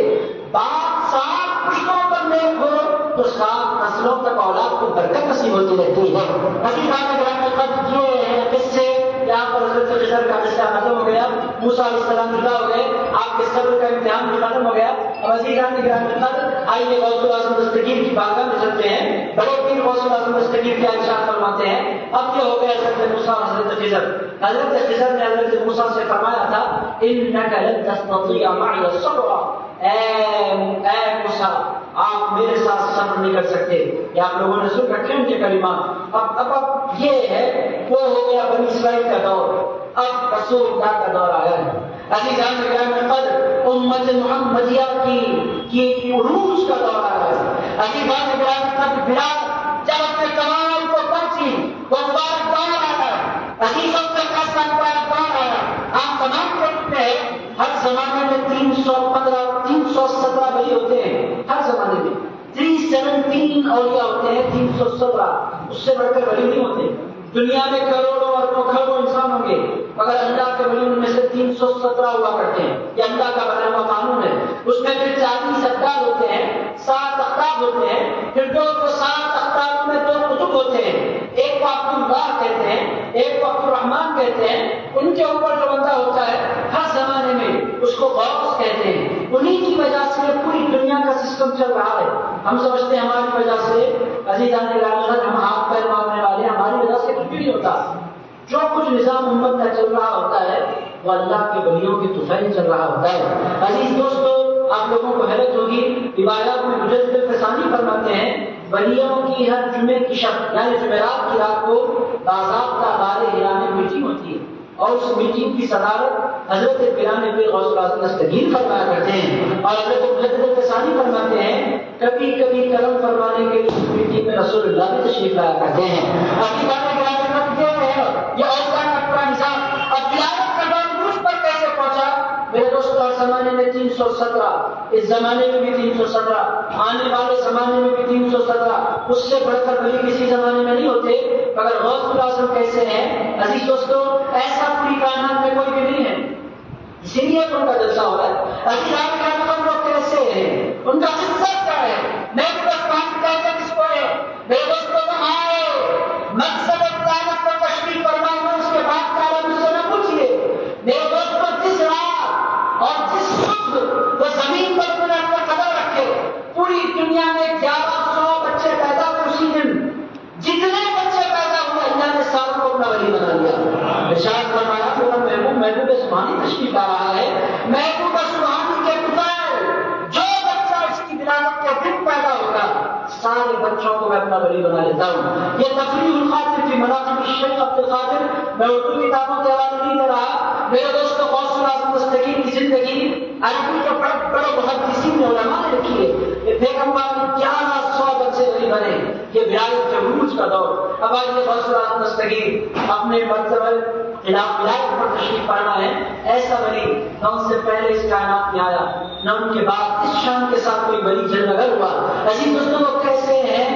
باپ 7 پشتوں پر نیک ہو تو 7 نسلوں تک اولاد کو برکت نصیب ہوتی رہتی ہے۔ یہ ہے کس سے یہاں پر حضرت خضر کا قصہ ختم ہو گیا، موسیٰ علیہ السلام جدا ہو گئے، آپ کے صبر کا امتحان بھی ختم ہو گیا۔ اب عزیزان گرامی قدر آئیے غوث الاعظم دستگیر کی بارگاہ میں چلتے ہیں، بڑے پیر غوث الاعظم دستگیر کیا ارشاد فرماتے ہیں۔ اب یہ ہو گیا حضرت موسیٰ حضرت خضر، حضرت خضر نے حضرت موسیٰ سے فرمایا تھا انک لن تستطیع معی صبرا، اے موسیٰ آپ میرے ساتھ صبر نہیں کر سکتے، یہ آپ لوگوں نے سن رکھے ان کے کلمات۔ اب یہ ہے وہ ہو گیا بنی اسرائیل کا دور، اب رسول اللہ کا دور آیا ہے۔ عزیزان گرامی قدر امت محمدیہ کی عروج کا دور آیا ہے۔ عزیزان گرامی قدر بلال جب اپنے کمال کو پہنچی وہ مبارک دور آیا ہے، عزیزوں سے خاصا مبارک دور آیا۔ آپ تمام دیکھتے ہیں ہر زمانے میں 317 ولی ہوتے ہیں، ہر زمانے میں 317 اولیاء ہوتے ہیں، 317 اس سے بڑھ کر ولی نہیں ہوتے۔ دنیا میں کروڑوں اربوں کھربوں انسان ہوں گے مگر اللہ کے ولی ان میں سے 317 ہوا کرتے ہیں، یہ اللہ کا بنا ہوا قانون ہے۔ اس میں پھر 40 ابدال ہوتے ہیں، 7 اقطاب ہوتے ہیں، پھر 7 اقطاب میں 2 قطب ہوتے ہیں، ایک کو عبداللہ کہتے ہیں، ایک کو عبدالرحمن کہتے ہیں۔ ان کے اوپر جو بندہ ہوتا ہے ہر زمانے میں اس کو غوث کہتے ہیں۔ انہی کی وجہ سے پوری دنیا کا سسٹم چل رہا ہے۔ ہم سمجھتے ہیں ہماری وجہ سے، عزیزان گرامی ہم ہاتھ پیر مارنے والے، ہماری وجہ سے کچھ بھی نہیں ہوتا۔ جو کچھ نظام امت کا چل رہا ہوتا ہے وہ اللہ کے ولیوں کی طفیل چل رہا ہوتا ہے۔ عزیز دوستو آپ لوگوں کو حیرت ہوگی، روایات میں مجدد فسانی فرماتے ہیں ولیوں کی ہر جمعے کی شب یعنی جمعرات کی رات کو باضابطہ غار ہرا میں میٹنگ ہوتی ہے۔ اور اس میٹنگ کی صدارت حضرت پیران پیر غوث الاعظم دستگیر فرمایا کرتے ہیں، اور حضرت مجدد ثانی فرماتے ہیں کبھی کبھی کرم فرمانے کے لیے اس میٹنگ میں رسول اللہ بھی تشریف لایا کرتے ہیں۔ یہ اوسان کا نظام اب قیامت کا دور مجھ پر کیسے پہنچا؟ میرے دوستوں، ہر زمانے میں 317، اس زمانے میں بھی 317، آنے والے زمانے میں بھی 317، اس سے بڑھ کر ولی کسی زمانے میں نہیں ہوتے، مگر غوث الاعظم کیسے ہیں؟ عزیز دوستوں، ایسا پوری کائنات میں کوئی بھی نہیں ہے، اسی لیے ان کا جلسہ ہو رہا ہے۔ عزیز آپ لوگ کیسے ہیں؟ ان کا مقصد کیا ہے؟ میں بس بات کہتا کس کو ہے؟ میرے دوستوں، ہمارے مقصد قیامت پر تشریف فرمائیں، اس کے بعد کا مجھ سے نہ پوچھیے۔ میرے دوستوں، جس رات اور جس صبح وہ زمین پر اپنا قدم رکھے، پوری دنیا میں 1100 بچے پیدا ہوئے اسی دن، جتنے بچے پیدا ہوئے اللہ نے سب کو اپنا ولی بنا لیا۔ ارشاد فرمایا میرا محبوب سبحانی تشریف لا رہا ہے، محبوب سبحانی کے پتر جو بچہ اس کی ولادت کے دن پیدا ہوگا سارے بچوں کو میں اپنا ولی بنا لیتا ہوں۔ یہ تفریح الخاطر فی مناقب الشیخ عبد القادر، میں اردو کتابوں کے حوالے نہیں دے رہا، میرے دوستوں غوث الاعظم دستگیر کی زندگی عربی کے بڑے محدثین علماء نے لکھی ہے کہ پیغمبر نے 1100 بچے ولی بنے، یہ ولایت کے عروج کا دور۔ اب آئیے غوث الاعظم دستگیر اپنے مرتبہ خلاف ولایت پر تشریف فرما ہے، ایسا ولی نہ ان سے پہلے اس کائنات میں آیا نہ ان کے بعد اس شان کے ساتھ کوئی ولی جلوگر ہوا۔ عزیز دوستوں، وہ کیسے ہیں؟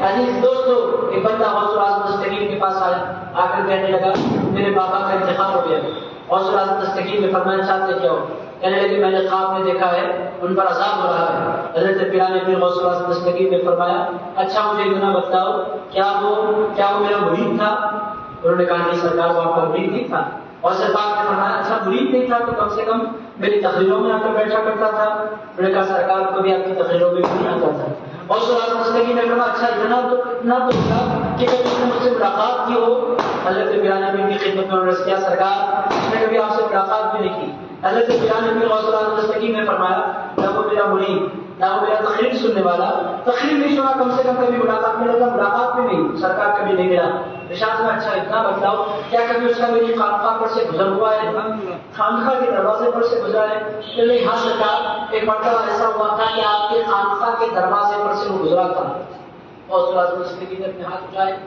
عزیز دوستوں، ایک بندہ غوث الاعظم دستگیر کے پاس آیا، آ کر کہنے لگا میرے بابا کا انتقال ہو گیا۔ غوث الاعظم دستگیر میں فرمایا چاہتے کیا ہو؟ کہنے لگے میں نے خواب میں دیکھا ہے ان پر عذاب ہو رہا ہے۔ حضرت پیران پیر غوث الاعظم دستگیر نے فرمایا اچھا مجھے اتنا بتاؤ کیا وہ میرا مرید تھا؟ انہوں نے کہا نہیں سرکار، وہ آپ کا مرید نہیں تھا۔ اور پاک نے فرمایا اچھا مرید نہیں تھا تو کم سے کم میری تقریروں میں آ کر بیٹھا کرتا تھا؟ انہوں نے کہا سرکار کبھی آپ کی تقریروں میں بھی نہیں آتا تھا۔ غوث الاعظم دستگیر نے فرمایا اچھا اتنا تو تھا کہ کبھی اس نے مجھ سے ملاقات کی ہو؟ حضرت پیران پیر کی خدمت میں انہوں نے کیا سرکار اس نے کبھی آپ سے ملاقات بھی نہیں کی۔ حضرت پیران پیر غوث الاعظم دستگیر نے فرمایا نہ وہ میرا مرید نہ وہ میرا تقریر سننے والا، تقریر نہیں سنا کم سے کم کبھی ملاقات میں لگا، ملاقات بھی نہیں، سرکار کبھی نہیں ملا۔ ارشاد میں اچھا اتنا بتلاؤ کیا کبھی اس کا میری خانقاہ پر سے گزر ہوا ہے؟ خانقاہ کے دروازے پر سے گزرا ہے؟ کہ نہیں ہاں سرکار، ایک مرتبہ ایسا ہوا تھا کہ آپ کے خانقاہ کے دروازے پر سے وہ گزرا تھا۔ غوث الاعظم دستگیر نے اپنے ہاتھ اٹھائے،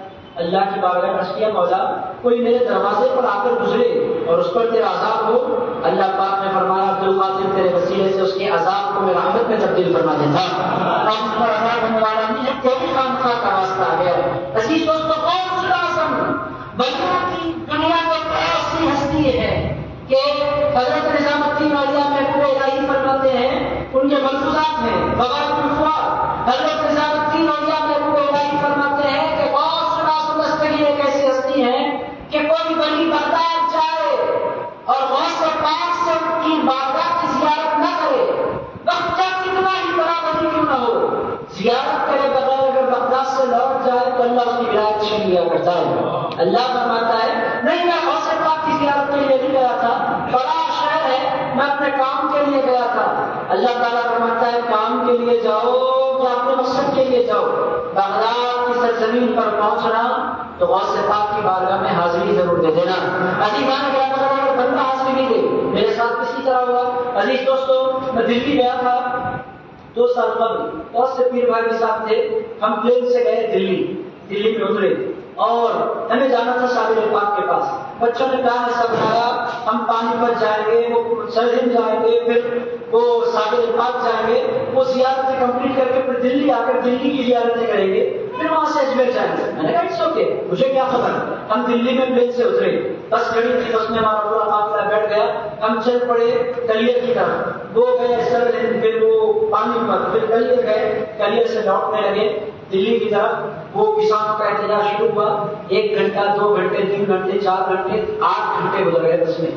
اللہ کی بارگاہ میں عرض کیا مولا کوئی میرے دروازے پر آ کر گزرے اور اس پر تیرا عذاب ہو؟ اللہ پاک نے فرمایا عبد القادر تیرے وسیلے سے اس کے عذاب کو میں رحمت میں تبدیل فرما دیتا ہوں، اور اس پر عذاب ہونے والا نہیں ہے، تیری خانقاہ کا واسطہ آ گیا۔ عزیز دوستوں، غوث الاعظم ولیوں کی دنیا میں ایسی ہستی ہے کہ حضرت نظام الدین اولیاء محبوب الہی فرماتے ہیں ان کے ملفوظات ہیں بغیر الفاظ، حضرت نظام الدین اولیاء محبوب الہی فرماتے ہیں کہ غوث الاعظم دستگیر ایک ایسی ہستی ہے کہ کوئی ولی بغداد جائے اور غوث پاک سے ان کی بارگاہ کی زیارت نہ کرے، وقت کتنا ہی بڑا ولی کیوں نہ ہو، زیارت کرے بغیر اگر بغداد سے لوٹ جائے تو اللہ اس کی ولایت چھین لیا کرتا ہے۔ اللہ فرماتا ہے نہیں میں غوث پاک کی زیارت کے لیے نہیں گیا تھا، بڑا شہر ہے میں اپنے کام کے لیے گیا تھا۔ اللہ تعالیٰ فرماتا ہے کام کے لیے جاؤ یا اپنے مقصد کے لیے جاؤ، بغداد کی سرزمین پر پہنچنا تو غوث پاک کی بارگاہ میں حاضری ضرور دے دینا۔ عزیزان اگر بندہ حاضری نہیں دے، میرے ساتھ کسی طرح ہوا۔ عزیز دوستوں، میں دلی گیا تھا 2 سال قبل، بہت سے پیر بھائی کے ساتھ تھے، ہم پلین سے گئے دلی میں اترے اور ہمیں جانا تھا شاہد پاک کے پاس۔ بچوں نے پلان ایسا بنایا ہم پانی پر جائیں گے، وہ سرہند جائیں گے، پھر وہ شاہد پاک جائیں گے، وہ زیارتیں کمپلیٹ کر کے پھر دلی آ کر دلی کی زیارتیں کریں گے، پھر وہاں سے اجمیر جائیں گے۔ میں نے کہا اٹس اوکے، مجھے کیا خبر۔ ہم دلی میں پلین سے اترے، بس کھڑی تھی، بس میں ہمارا پورا قافلہ بیٹھ گیا، ہم چل پڑے کلیئر کی طرف، وہ گئے سرہند، پھر وہ پانی پر، پھر کلیئر گئے، کلیئر سے لوٹنے لگے دلی کی طرف۔ وہ کسانوں کا احتجاج شروع ہوا، 1 گھنٹہ 2 گھنٹے 3 گھنٹے 4 گھنٹے 8 گھنٹے گزر گئے بس میں،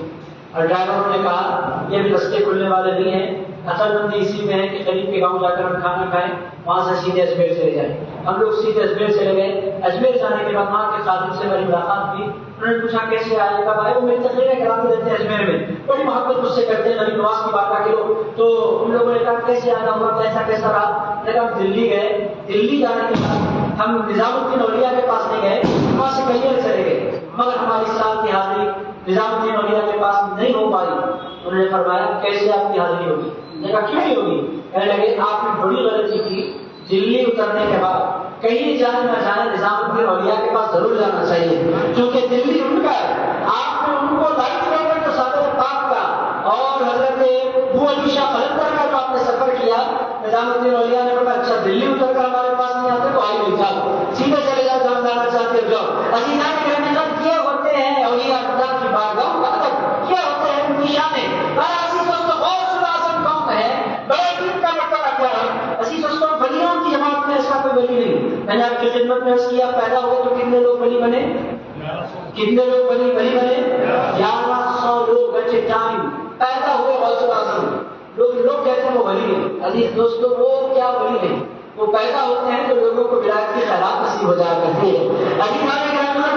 اور ڈرائیوروں نے کہا یہ بھی رستے کھلنے والے نہیں ہیں، اصل بندی اسی میں ہے کہ قریب کے گاؤں جا کر ہم کھانا کھائیں، وہاں سے سیدھے اجمیر چلے جائیں۔ ہم لوگ سیدھے اجمیر چلے گئے۔ اجمیر جانے کے بعد وہاں کے خادم سے میری ملاقات ہوئی، انہوں نے پوچھا کیسے آئے گا بھائی، وہ میری تقریریں کراتے رہتے ہیں اجمیر میں، بڑی محبت مجھ سے کرتے ہیں، غریب نواز کی بات کے لوگ۔ تو ہم لوگوں نے کہا کیسے آنا ہوا، کیسا رہا؟ جب ہم دلی گئے، دلی جانے کے بعد ہم نظام الدین اولیاء کے پاس نہیں گئے، وہاں سے کلیئر چلے گئے، مگر ہماری سال کی حاضری نظام الدین اولیاء کے پاس نہیں ہو پائی. انہوں نے فرمایا کیسے آپ کی حاضری ہوگی؟ نے کہا کیوں نہیں ہوگی؟ کہنے لگے آپ نے بڑی غلطی کی، دلی اترنے کے بعد کہیں جانے نہ جانے نظام الدین اولیاء کے پاس ضرور جانا چاہیے، کیونکہ دلی ان کا ہے. آپ نے ان کو لائٹ دے کر جو سادہ پاک کا اور حضرت ابو علی شاہ قلندر کا جو آپ نے سفر کیا، نظام الدین اولیاء نے کہا اچھا دلی اتر کر ہمارے پاس نہیں آتے تو آئی نہیں جاؤ، سیدھے چلے جاؤ جہاں جانا چاہتے ہو جاؤ. عزیزان گرامی، یہ ہوتے ہیں اولیاء خدا کی بارگاہوں کا ادب، یہ ہوتے ہیں ان کی شانیں. عزیز دوستو، غوث الاعظم کون ہے؟ بڑے دین کا مرتبہ کیا ہے؟ عزیز دوستو، ولیوں کی جماعت میں ایسا کوئی ولی نہیں. میں نے آپ کی خدمت میں عرض کیا پیدا ہوئے تو کتنے لوگ ولی بنے؟ کتنے لوگ ولی بنے؟ 1100 لوگ ایٹ اے ٹائم پیدا ہوئے غوث الاعظم. لوگ کہتے ہیں وہ ولی ہیں. عزیز دوستو، وہ کیا ولی ہیں؟ وہ پیدا ہوتے ہیں تو لوگوں کو ولایت کی خیرات نصیب ہو جایا کرتی ہے. عزیز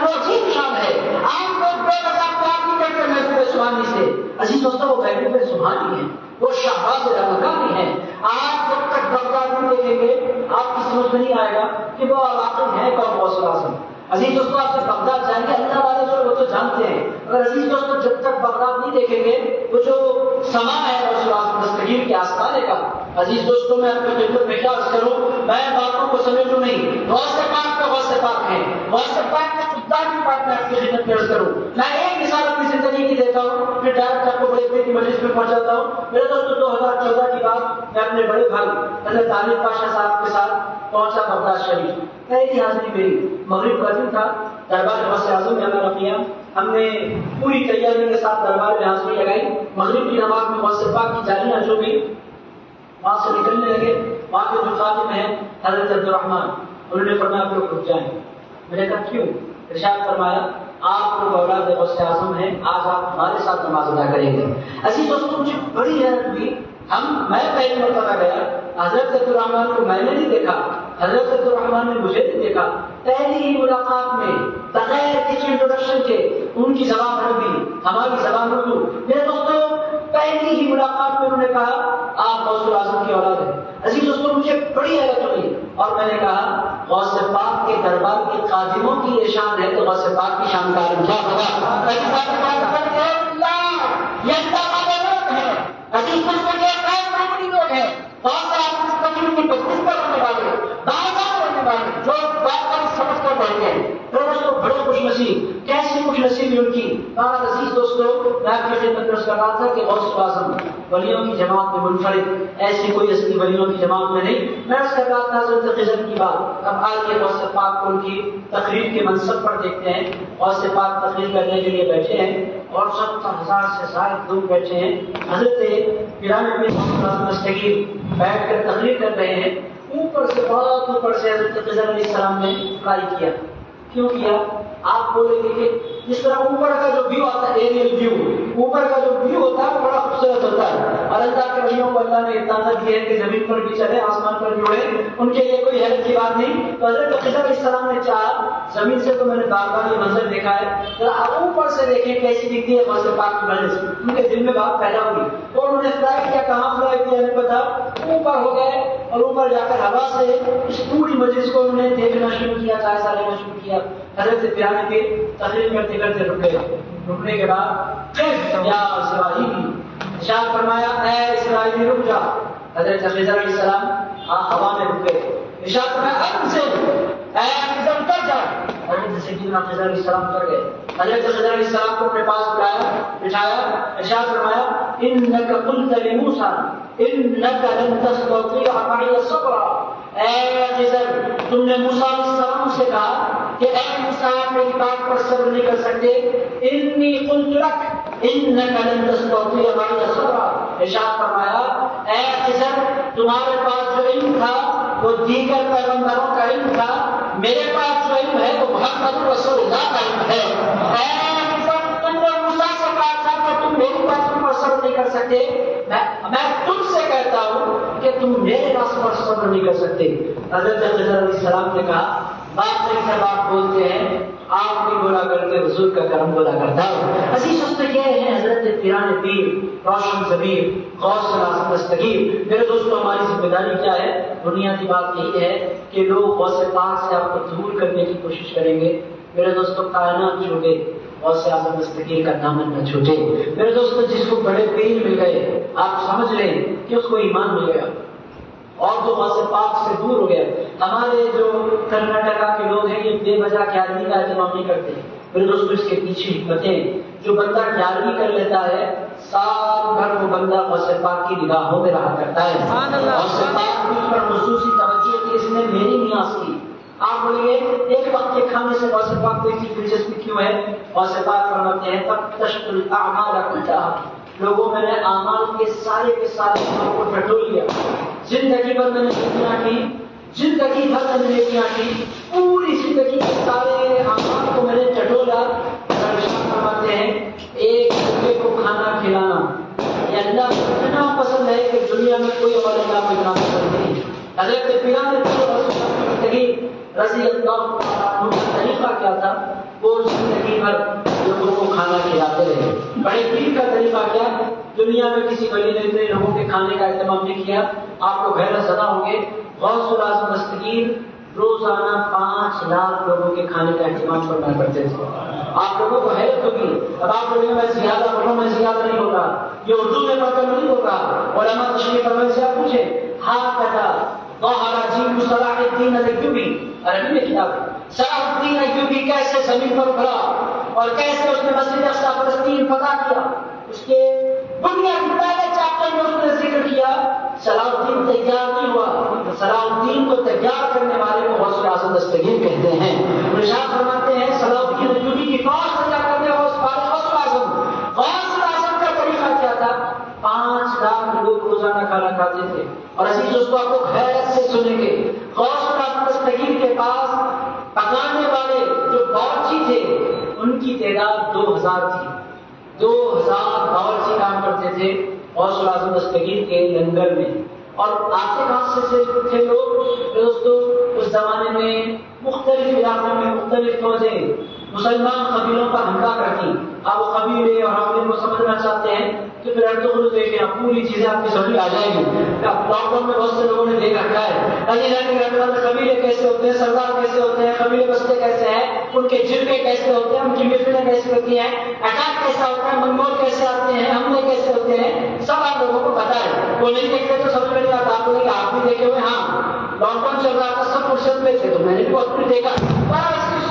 وہ عجیب شان ہے. عام لوگ بے مذاق پیار نہیں کرتے محبوب سبحانی سے. عزیز دوستو، وہ محبوب سبحانی ہیں، وہ شہباز رمضانی ہیں. آپ جب تک بغداد نہیں دیکھیں گے آپ کی سمجھ میں نہیں آئے گا کہ وہ واقعی ہے کون غوث الاعظم. عزیز دوستو، آپ جب بغداد جائیں گے اللہ والے جو وہ تو جانتے ہیں، اگر عزیز دوستو جب تک بغداد نہیں دیکھیں گے وہ جو سما ہے غوث الاعظم دستگیر کے آستانے کا. عزیز دوستو، میں آپ کی خدمت میں کیا عرض کروں، میں باتوں کو سمجھوں نہیں. غوث پاک کا غوث پاک ہے، غوث پاک کا خدا کی بات میں آپ کی خدمت میں عرض کروں. میں ایک مثال اپنی زندگی کی دیتا ہوں، پھر ڈائریکٹ آپ کو بڑے بڑے کی مجلس میں پہنچاتا ہوں. میرے دوستو 2014 کی بات، میں اپنے بڑے بھائی حضرت عالم پاشا صاحب کے ساتھ پہنچا بغداد شریف. پہلی حاضری میری مغرب کا دن تھا، دربار غوث اعظم میں ہمارا کیا. ہم نے پوری تیاری کے ساتھ دربار میں حاضری لگائی. مغرب کی نماز میں غوث پاک کی جالیاں جو بھی وہاں سے نکلنے لگے. وہاں کے جو خادم ہیں حضرت عبدالرحمان، انہوں نے فرمایا آپ لوگ رک جائیں. میں نے کہا کیوں؟ ارشاد فرمایا آپ لوگ اولاد غوث اعظم ہیں، آج آپ ہمارے ساتھ نماز ادا کریں گے. عزیز دوستوں، مجھے بڑی حیرت ہوئی. میں پہلی مرتبہ گیا، حضرت عبدالرحمان کو میں نے نہیں دیکھا، حضرت عبدالرحمان نے مجھے نہیں دیکھا. پہلی ہی ملاقات میں بغیر کسی انٹروڈکشن کے ان کی زبان عربی، ہماری زبان اردو. میرے دوستوں، پہلی ہی ملاقات میں انہوں نے کہا آپ غوث الاعظم کی اولاد ہیں. عزیز دوستوں، مجھے بڑی حیرت ہوئی اور میں نے کہا غوث پاک کے دربار کے خادموں کی یہ شان ہے تو غوث پاک کی شان کا کیا ہوگا؟ عزیز دوستوں، یہ غیر معمولی لوگ ہیں. غوث اعظم تقریب کی بخش پر ہونے والے، بازار ہونے والے، جو بات پر سمجھ کر بیٹھے ہیں. دوستوں، بڑے خوش نصیب، کیسی خوش نصیبی ان کی. عزیز دوستوں، میں آپ کی خدمت میں کر رہا تھا کہ غوث اعظم ولیوں کی جماعت میں منفرد، ایسی کوئی اصلی ولیوں کی جماعت میں نہیں. میں اس کر رہا تھا حضرت خضر کی بات. اب آئیے غوث پاک کو ان کی تقریر کے منصب پر دیکھتے ہیں. غوث پاک تقریر کرنے کے لیے بیٹھے ہیں اور 70,000 سے زائد لوگ بیٹھے ہیں. حضرت پیرامڈ میں دستگیر بیٹھ کر تقریر کر رہے ہیں. اوپر سے بہت اوپر سے حضرت خضر علیہ السلام نے ٹرائی کیا. کیوں کیا؟ آپ بولیں گے کہ جس طرح اوپر کا جو ویو آتا ہے، ایریل ویو، اوپر کا جو ویو ہوتا ہے وہ بڑا خوبصورت ہوتا ہے. اور اللہ کے ولیوں کو اللہ نے اتنا دی ہے کہ زمین پر بھی چلے، آسمان پر بھی اڑے، ان کے لیے کوئی حیرت کی بات نہیں. تو حضرت خضر علیہ السلام نے چاہا زمین سے تو میں نے بار بار یہ منظر دیکھا ہے، ذرا اوپر سے دیکھیں کیسی دکھتی ہے غوث پاک کی مجلس. ان کے دل میں بات پیدا ہوئی تو انہوں نے فلائی کیا. کہاں فلائی کیا نہیں پتا، اوپر ہو گئے اور اوپر جا کر ہوا سے اس پوری مجلس کو انہوں نے دیکھنا شروع کیا، جائزہ لینا شروع کیا. حضرت پیرانے کے تقریر کرتے کرتے رکے. رکنے کے بعد یا اسرائیلی ارشاد فرمایا اے اسرائیلی رک جا. حضرت خضر علیہ السلام ہوا میں رکے. ارشاد فرمایا اے خضر اتر جا. حضرت سیدنا خضر علیہ السلام اتر گئے. حضرت خضر علیہ السلام کو اپنے پاس بلایا، بٹھایا. ارشاد فرمایا انک قلت لموسیٰ انک لن تستطیع معی صبرا. اے خضر، تم نے موسیٰ علیہ السلام سے کہا کہ اے موسیٰ میری بات پر صبر نہیں کر سکتے. انی قلت لک انک لن تستطیع معی صبرا. ارشاد فرمایا اے خضر، تمہارے پاس جو علم تھا وہ دیگر پیغمبروں کا علم تھا، میرے پاس جو علم ہے وہ محمد رسول اللہ کا علم ہے. اے خضر، تم نے موسیٰ سے کہا تھا کہ تم میری بات پر صبر نہیں کر سکتے، میں تم سے کہتا ہوں کہ تم میرے راست پر صبر نہیں کر سکتے. حضرت خضر علیہ السلام نے کہا بات نہیں سب آپ بولتے ہیں، آپ بھی بولا کرتے حضور کا کرم بولا کرتا ہوں. عزیز دوستو، یہ ہے حضرت پیران پیر روشن ضمیر غوث الاعظم دستگیر. میرے دوستو، ہماری ذمہ داری کیا ہے؟ بنیادی بات یہی ہے کہ لوگ غوث پاک سے آپ کو دور کرنے کی کوشش کریں گے. میرے دوستو، کائنات چھوڑے اور سے اعظم دستگیر کا دامن نہ چھوٹے۔ میرے دوستو، جس کو بڑے پیر مل گئے آپ سمجھ لیں کہ اس کو ایمان مل گیا اور جو وہاں سے پاک سے دور ہو گیا۔ ہمارے جو کرناٹکا کے لوگ ہیں یہ بے وجہ 11ویں کا اہتمام نہیں کرتے۔ میرے دوستو، اس کے پیچھے حکمتیں، جو بندہ 11ویں کر لیتا ہے سال بھر وہ بندہ غوث پاک کی نگاہوں میں رہا کرتا ہے۔ غوث پاک کی اس پر خصوصی توجہ کی، اس نے میری نیاز کی۔ آپ بولیں گے ایک وقت کے کھانے سے غوث پاک کو اتنی دلچسپی کیوں ہے؟ غوث پاک فرماتے ہیں فَتَّشْتُ الْأَعْمَالَ كُلَّهَا، لوگوں میں نے اعمال کے سارے کاموں کو ٹٹول لیا۔ زندگی بھر میں نے نیکیاں کی، زندگی بھر میں نے نیکیاں کی، پوری زندگی کے سارے اعمال کو میں نے ٹٹولا۔ فرماتے ہیں ایک بندے کو کھانا کھلانا یہ اللہ کو اتنا پسند ہے کہ دنیا میں کوئی اور اللہ کو اتنا پسند نہیں۔ حضرت پیران رضی اللہ عنہ کا طریقہ کیا تھا؟ وہ زندگی بھر لوگوں کو کھانا کھلاتے رہے۔ بڑے پیر کا طریقہ کیا؟ دنیا میں کسی ولی نے اتنے لوگوں کے کھانے کا اہتمام نہیں کیا۔ آپ کو حیرت زدہ ہوں گے، غوث الاعظم دستگیر روزانہ 5 لاکھ لوگوں کے کھانے کا اہتمام کرنا کرتے تھے۔ آپ لوگوں کو حیرت ہوگی، اب آپ لوگوں میں زیادہ پڑھوں میں زیادہ نہیں ہوگا، یہ اردو میں پڑھ کر نہیں ہوگا۔ علماء تشریح فرمانے سے آپ پوچھیں ہاتھ کٹا ظاہر جین صلاح الدین ایوبی، عربی میں کتاب ہے، صلاح الدین ایوبی کیسے زمین پر ابھرا اور کیسے اس نے مسجد اقصی فلسطین فتح کیا۔ اس کے بنیادی پہلے چیپٹر میں اس نے ذکر کیا صلاح الدین تیار نہیں ہوا، صلاح الدین کو تیار کرنے والے کو غوث الاعظم دستگیر کہتے ہیں۔ ارشاد فرماتے ہیں صلاح الدین ایوبی کی فوج تیار کرنے والا غوث الاعظم کا طریقہ کیا تھا؟ 5 لاکھ لوگ روزانہ کھانا کھاتے تھے۔ اور عزیز دوستوں، آپ کو حیرت سے سنیں گے غوث الاعظم دستگیر کے پاس پکانے والے جو باورچی تھے ان کی تعداد 2000 تھی۔ 2000 باورچی کام کرتے تھے غوث الاعظم دستگیر کے لنگر میں۔ اور آتے کہاں سے تھے لوگ؟ دوستو، اس زمانے میں مختلف علاقوں میں مختلف فوجیں مسلمان قبیلوں پر حملہ کرتی۔ آپ وہ قبیلے اور عوامل کو سمجھنا چاہتے ہیں تو پھر ارطغرل دیکھیں، پوری چیزیں آپ کی سمجھ آ جائیں گی۔ لاک ڈاؤن میں بہت سے لوگوں نے دیکھ رکھا ہے قبیلے کیسے ہوتے ہیں، سردار کیسے ہوتے ہیں، قبیلے بستے کیسے ہیں، ان کے جرگے کیسے ہوتے ہیں، ان کی محفلیں کیسی ہوتی ہیں، اٹیک کیسا ہوتا ہے، منگول کیسے آتے ہیں، حملے کیسے ہوتے ہیں، سب آپ لوگوں کو پتا ہے۔ وہ نہیں دیکھتے تو سمجھ میں نہیں آتا۔ آپ بولیں کہ آپ بھی دیکھے ہوئے؟ ہاں، لاک ڈاؤن چل رہا تھا، سب فرصت میں تھے تو میں نے بھی بہت کچھ دیکھا۔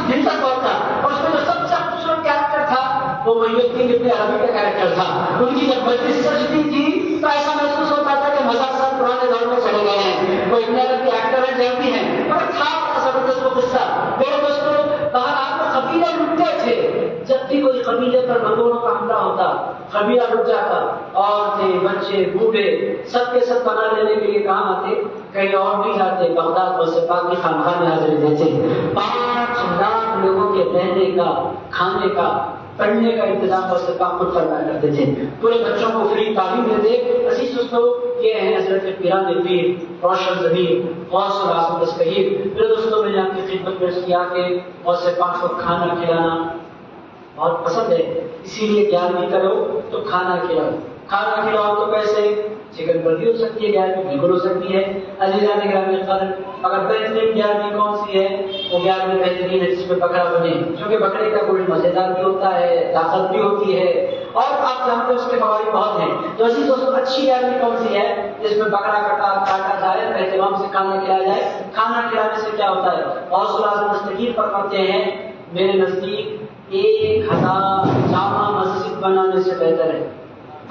دن تک بہت تھا اور اس میں جو سب سے خوبصورت کیریکٹر تھا وہ محی الدین ابن عربی کا کیریکٹر تھا۔ ان کی جب مجلس سجتی تھی تو ایسا محسوس ہوتا تھا کہ مزار صاحب پرانے دور میں چلے گئے ہیں، وہ ابن عربی ایکٹر ہیں، جلدی ہیں، پر تھا بڑا زبردست وہ قصہ۔ میرے دوستوں، باہر آپ کو قبیلے لٹتے تھے، جب بھی کوئی قبیلے پر بندوقوں کا حملہ ہوتا قبیلہ لٹ جاتا، عورتیں بچے بوڑھے سب کے سب پناہ لینے کے لیے کہاں آتے؟ کہیں اور نہیں جاتے، بغداد غوث پاک کی خانقاہ میں حاضری دیتے۔ 5 لاکھ لوگوں کے رہنے کا، کھانے کا، پڑھنے کا انتظام غوث پاک خود فرمایا کرتے تھے، پورے بچوں کو فری تعلیم دیتے۔ عزیز دوستو، یہ ہے حضرت پیران پیر روشن ضمیر غوث الاعظم دستگیر۔ میرے دوستوں، میں نے آپ کی خدمت میں کیا کہ غوث پاک کو کھانا کھلانا بہت پسند ہے، اسی لیے 11ویں کرو تو کھانا کھلاؤ۔ کھانا کھلاؤ تو کیسے؟ چکن پر بھی ہو سکتی ہے 11ویں، بالکل ہو سکتی ہے۔ عزیزان گرامی قدر، اگر بہترین 11ویں کون سی ہے؟ وہ 11ویں بہترین ہے جس میں بکرا بنے، کیونکہ بکرے کا گوشت مزیدار بھی ہوتا ہے، طاقت بھی ہوتی ہے اور آپ جانتے ہیں اس کے فوائد بہت ہیں۔ تو عزیز دوستوں، اچھی 11ویں کون سی ہے؟ جس میں بکرا کاٹا جائے، اہتمام سے کھانا کھلایا جائے۔ کھانا کھلانے سے کیا ہوتا ہے؟ غوث الاعظم دستگیر فرماتے ہیں میرے نزدیک 1000 جامع مسجد بنانے سے بہتر ہے۔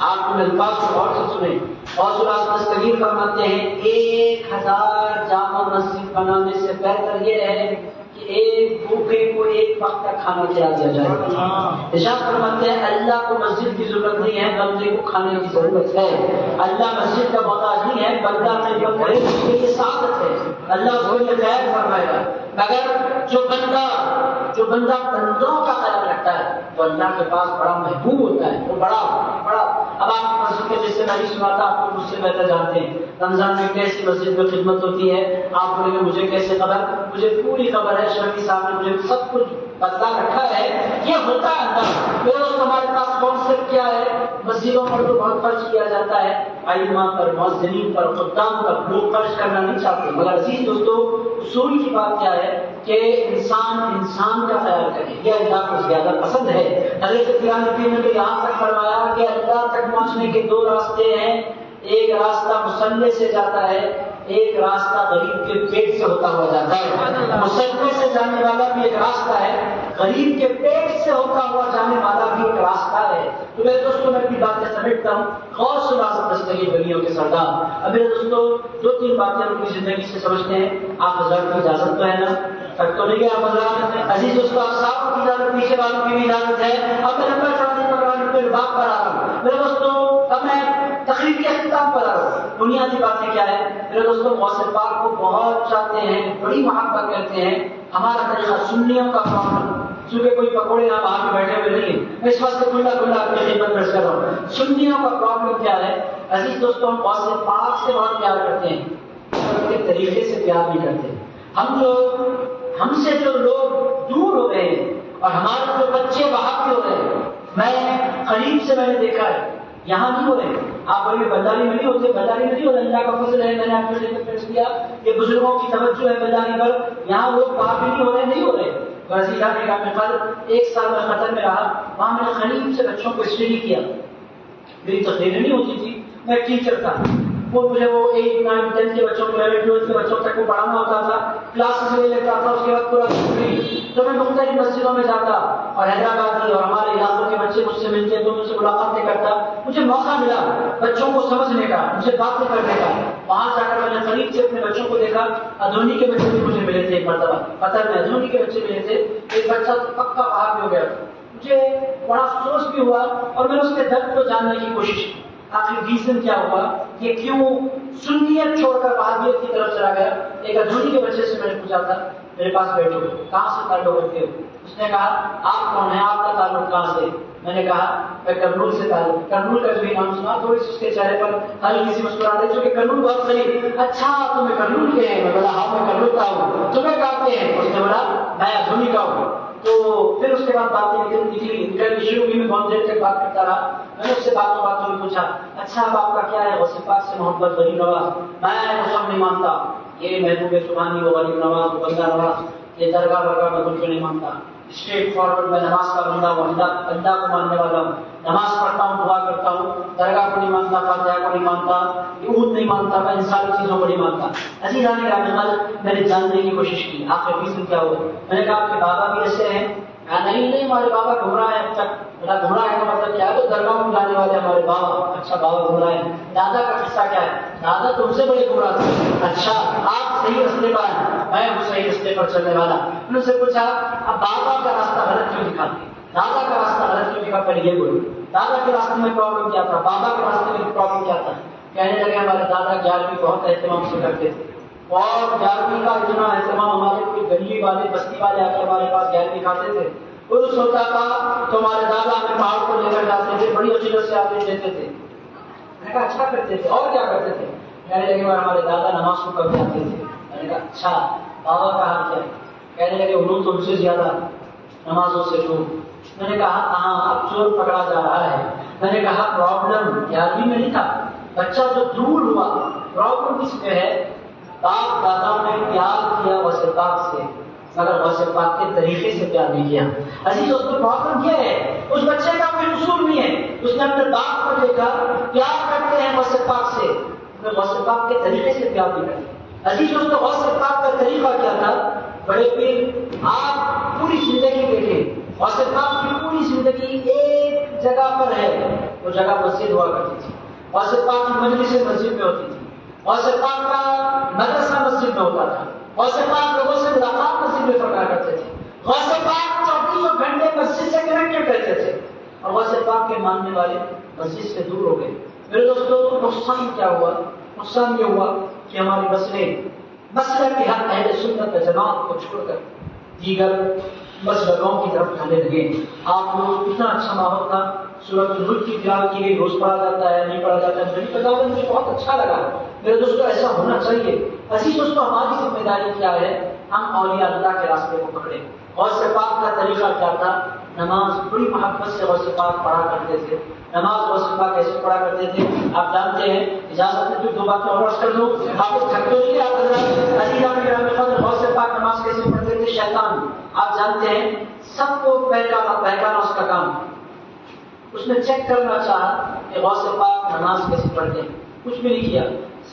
آپ ان الفاظ کو غور سے سنیں، غوث الاعظم دستگیر فرماتے ہیں 1000 جامع مسجد بنانے سے بہتر یہ ہے کہ ایک بھوکے کو ایک وقت کا کھانا کھلا دیا جائے۔ ارشاد فرماتے ہیں اللہ کو مسجد کی ضرورت نہیں ہے، بندے کو کھانے کی ضرورت ہے۔ اللہ مسجد کا محتاج نہیں ہے، بندہ اپنے جو کرے اس کے لیے سعادت ہے، اللہ اس کو یہ خیر فرمائے گا۔ مگر جو بندہ بندوں کا خیال رکھتا ہے وہ اللہ کے پاس بڑا محبوب ہوتا ہے، وہ بڑا۔ اب آپ مسجد کے جس سے میں سناتا آپ کو مجھ سے بہتر جانتے ہیں رمضان میں کیسی مسجد میں خدمت ہوتی ہے۔ آپ بولیں گے مجھے کیسے خبر؟ مجھے پوری خبر ہے، شفیع صاحب نے مجھے سب کچھ بتلا رکھا ہے، یہ ہوتا ہے اللہ۔ دوست ہمارے پاس کانسیپٹ کیا ہے؟ مسجدوں پر تو بہت خرچ کیا جاتا ہے، ائمہ پر، مؤذنین پر، خدام پر لوگ خرچ کرنا نہیں چاہتے، مگر عزیز دوستو اصول کی بات کیا ہے کہ انسان کا خیال کرے، یہ اللہ کو زیادہ پسند ہے۔ حضرت قرآن نے تو یہاں تک فرمایا کہ اللہ تک پہنچنے کے دو راستے ہیں، ایک راستہ مصلی سے جاتا ہے، ایک راستہ غریب کے پیٹ سے ہوتا ہوا جاتا ہے۔ مصلی سے جانے والا بھی ایک راستہ ہے، غریب کے پیٹ سے ہوتا ہوا جانے والا بھی ایک راستہ ہے۔ تو میرے دوستوں میں اپنی باتیں سمیٹتا ہوں، غوث الاعظم دستگیر ولیوں کے سردار۔ اب میرے دوستوں دو تین باتیں اپنی زندگی سے سمجھتے ہیں۔ آپ حضرات کی اجازت تو ہے نا؟ تک تو نہیں گیا آپ حضرات؟ عزیز دوستوں آپ صاحب کی اجازت، پیچھے والوں کی بھی اجازت ہے۔ اب میں نمبر شادی پکڑانے کے باب پر آ رہا ہوں۔ میرے دوستوں اب میں تقریر کے اختتام پر آ رہا ہوں۔ بنیادی باتیں کیا ہے میرے دوستوں؟ غوث پاک کو بہت چاہتے ہیں، بڑی محبت کرتے ہیں۔ ہمارا طریقہ سنیوں کا پرابلم، چونکہ کوئی پکوڑے آپ آ کے بیٹھے ہوئے نہیں ہیں، میں اس واسطے کھلا آپ کی خدمت پیش کر رہا ہوں۔ سنیوں کا پرابلم کیا ہے عزیز دوستوں؟ ہم غوث پاک سے بہت پیار کرتے ہیں، ان کے طریقے سے پیار نہیں کرتے۔ ہم سے جو لوگ دور ہو رہے ہیں اور ہمارے جو بچے وہاں ہو رہے ہیں، میں قریب سے میں نے دیکھا ہے، یہاں نہیں ہو رہے۔ آپ بولے بلداری میں نہیں ہوتے، بلداری میں نہیں ہو رہے، اللہ کا فضل ہے، میں نے آپ کو خدمت پیش کیا کہ بزرگوں کی توجہ ہے بلداری پر، یہاں لوگ باہر بھی نہیں ہو رہے، نہیں ہو رہے۔ غازی صاحب نے کہا ایک سال میں قطر میں رہا، وہاں میں نے قریب سے بچوں کو اسٹڈی کیا، میری تقریریں نہیں ہوتی تھی، میں ٹیچر تھا، وہ مجھے وہ 8, 9, 10 کے بچوں کو 11, 12 کے بچوں تک کو پڑھانا ہوتا تھا، کلاسز میں لیتا تھا، اس کے بعد پورا تو میں مختلف مسجدوں میں جاتا اور حیدرآبادی اور ہمارے علاقوں کے بچے مجھ سے ملتے تو مجھ سے ملاقاتیں کرتا، مجھے موقع ملا بچوں کو سمجھنے کا، ان سے باتیں کرنے کا۔ وہاں جا کر میں نے قریب سے اپنے بچوں کو دیکھا، ادھونی کے بچے بھی مجھے ملے تھے ایک مرتبہ، قطر میں ادھونی کے بچے ملے تھے، ایک بچہ تو پکا باہر ہو گیا، مجھے بڑا افسوس بھی ہوا اور میں نے اس کے درد کو جاننے کی کوشش کی، آخر ریزن کیا ہوا، یہ کیوں سنیت چھوڑ کر وہابیت کی طرف چلا گیا۔ ایک ادھونی کے بچے سے میں نے پوچھا تھا، میرے پاس بیٹھے ہوئے، کہاں سے تعلق رکھتے ہو؟ اس نے کہا آپ کون ہیں، آپ کا تعلق کہاں سے؟ میں نے کہا میں کرنول سے تعلق۔ کرنول کا بھی نام سنا، تھوڑی سی اس کے چہرے پر ہلکی سی مسکراہٹ، چونکہ کرنول بہت قریب۔ اچھا تمہیں کرنول کے ہیں؟ میں بولا ہاں میں کرنول کا ہوں۔ تمہیں کہاں کے ہیں؟ اس نے بولا میں ادھونی کا ہوں۔ تو پھر اس کے بعد باتیں نکلی، انٹرویو شروع ہوئی، میں بہت دیر تک بات کرتا رہا، میں نے اس سے باتوں میں پوچھا اچھا اب آپ کا کیا ہے؟ غوث پاک سے محبت، غریب نواز، میں وہ سب نہیں مانتا، یہ محبوب سبحانی، وہ غریب نواز، وہ بندہ نواز، یہ درگاہ ورگاہ میں کچھ نہیں مانتا، اسٹریٹ فارورڈ میں نماز کا بندہ ہوں، اللہ کو ماننے والا ہوں، نماز پڑھتا ہوں، دعا کرتا ہوں، درگاہ کو نہیں مانتا، فاتحہ کو نہیں مانتا، عود نہیں مانتا، میں ان ساری چیزوں کو نہیں مانتا۔ عزیزان گرامی، میں نے جاننے کی کوشش کی آخر ریزن کیا ہوا۔ میں نے کہا آپ کے بابا بھی ایسے ہیں؟ نہیں ہمارے بابا گمراہ ہے اب تک۔ میرا گمراہ ہے کا مطلب کیا ہے؟ تو درگاہ میں جانے والے ہمارے بابا۔ اچھا بابا گمراہ ہے، دادا کا قصہ کیا ہے؟ دادا تم سے بڑے گمراہ تھے۔ اچھا آپ صحیح رستے پر ہیں، میں ہوں صحیح رستے پر چلنے والا۔ میں نے سے پوچھا اب بابا کا راستہ غلط کیوں دکھاتے، دادا کا راستہ غلط کیوں دکھا؟ پہلے یہ بولو دادا کے راستے میں پرابلم کیا تھا، بابا کے راستے میں پرابلم کیا تھا؟ کہنے لگے ہمارے دادا 11ویں بہت اہتمام سے کرتے تھے، اور 11ویں کا اتنا اہتمام ہمارے کوئی گلی والے بستی والے آ کر ہمارے پاس 11ویں کھاتے تھے، عرس ہوتا تھا تو ہمارے دادا ہمیں پہاڑ کو لے کر جاتے تھے، بڑی عقیدت سے آتے دیتے تھے۔ میں نے کہا اچھا کرتے تھے، اور کیا کرتے تھے؟ کہنے لگے ہمارے دادا نماز کو کب جاتے تھے۔ میں نے کہا اچھا بابا کا حال کیا ہے؟ کہنے لگے علوم تو ان سے زیادہ، نمازوں سے دور۔ میں نے کہا ہاں اب چور پکڑا جا رہا ہے۔ میں نے کہا پرابلم 11ویں میں نہیں تھا، بچہ جو دور ہوا، پرابلم کس پہ ہے؟ باپ دادا نے پیار کیا غوث پاک سے، مگر غوث پاک کے طریقے سے پیار نہیں کیا۔ عزیز اس کو پرابلم کیا ہے؟ اس بچے کا کوئی قصور نہیں ہے، اس نے اپنے باپ کو دیکھا پیار کرتے ہیں غوث پاک سے، غوث پاک کے طریقے سے پیار نہیں کرتے۔ عزیز اس کو غوث پاک کا طریقہ کیا تھا؟ بڑے پیر آپ پوری زندگی دیکھیں، غوث پاک کی پوری زندگی ایک جگہ پر ہے، وہ جگہ مسجد ہوا کرتی تھی، غوث پاک کی مجلس مسجد میں ہوتی تھی، غوث پاک کا مدرسہ مسجد میں ہوتا تھا، غوث پاک لوگوں سے ملاقات مسجد میں فرما کرتے تھے، غوث پاک 24 گھنٹے مسجد سے کنیکٹڈ رہتے تھے، اور غوث پاک کے ماننے والے مسجد سے دور ہو گئے۔ میرے دوستوں نقصان کیا ہوا؟ نقصان یہ ہوا کہ ہماری مسلک کے حق اہل سنت و جماعت کو چھوڑ کر دیگر مسلکوں کی طرف جانے لگے۔ آپ لوگ اتنا اچھا ماحول تھا، سورۃ الملک کی تلاوت کی گئی، روز پڑھا جاتا ہے نہیں پڑھا جاتا ہے، میری تلاوت مجھے بہت اچھا لگا۔ میرے دوستوں ایسا ہونا چاہیے۔ عزیز دوستوں ہماری ذمہ داری کیا ہے؟ ہم اولیاء اللہ کے راستے کو پکڑیں۔ غوث پاک کا طریقہ کیا تھا؟ نماز بڑی محبت سے غوث پاک پڑھا کرتے تھے. نماز غوث پاک کیسے پڑھا کرتے تھے آپ جانتے ہیں. اجازت ہے تو 2 باتیں اور عرض کر دوں. آپ کو تھک تو نہیں آپ حضرات. عزیزان کرام قدر غوث پاک نماز کیسے پڑھتے تھے؟ شیطان آپ جانتے ہیں سب کو بہکانا اس کا کام. اس نے چیک کرنا چاہا کہ غوث پاک نماز کیسے پڑھتے ہیں. کچھ بھی نہیں کیا.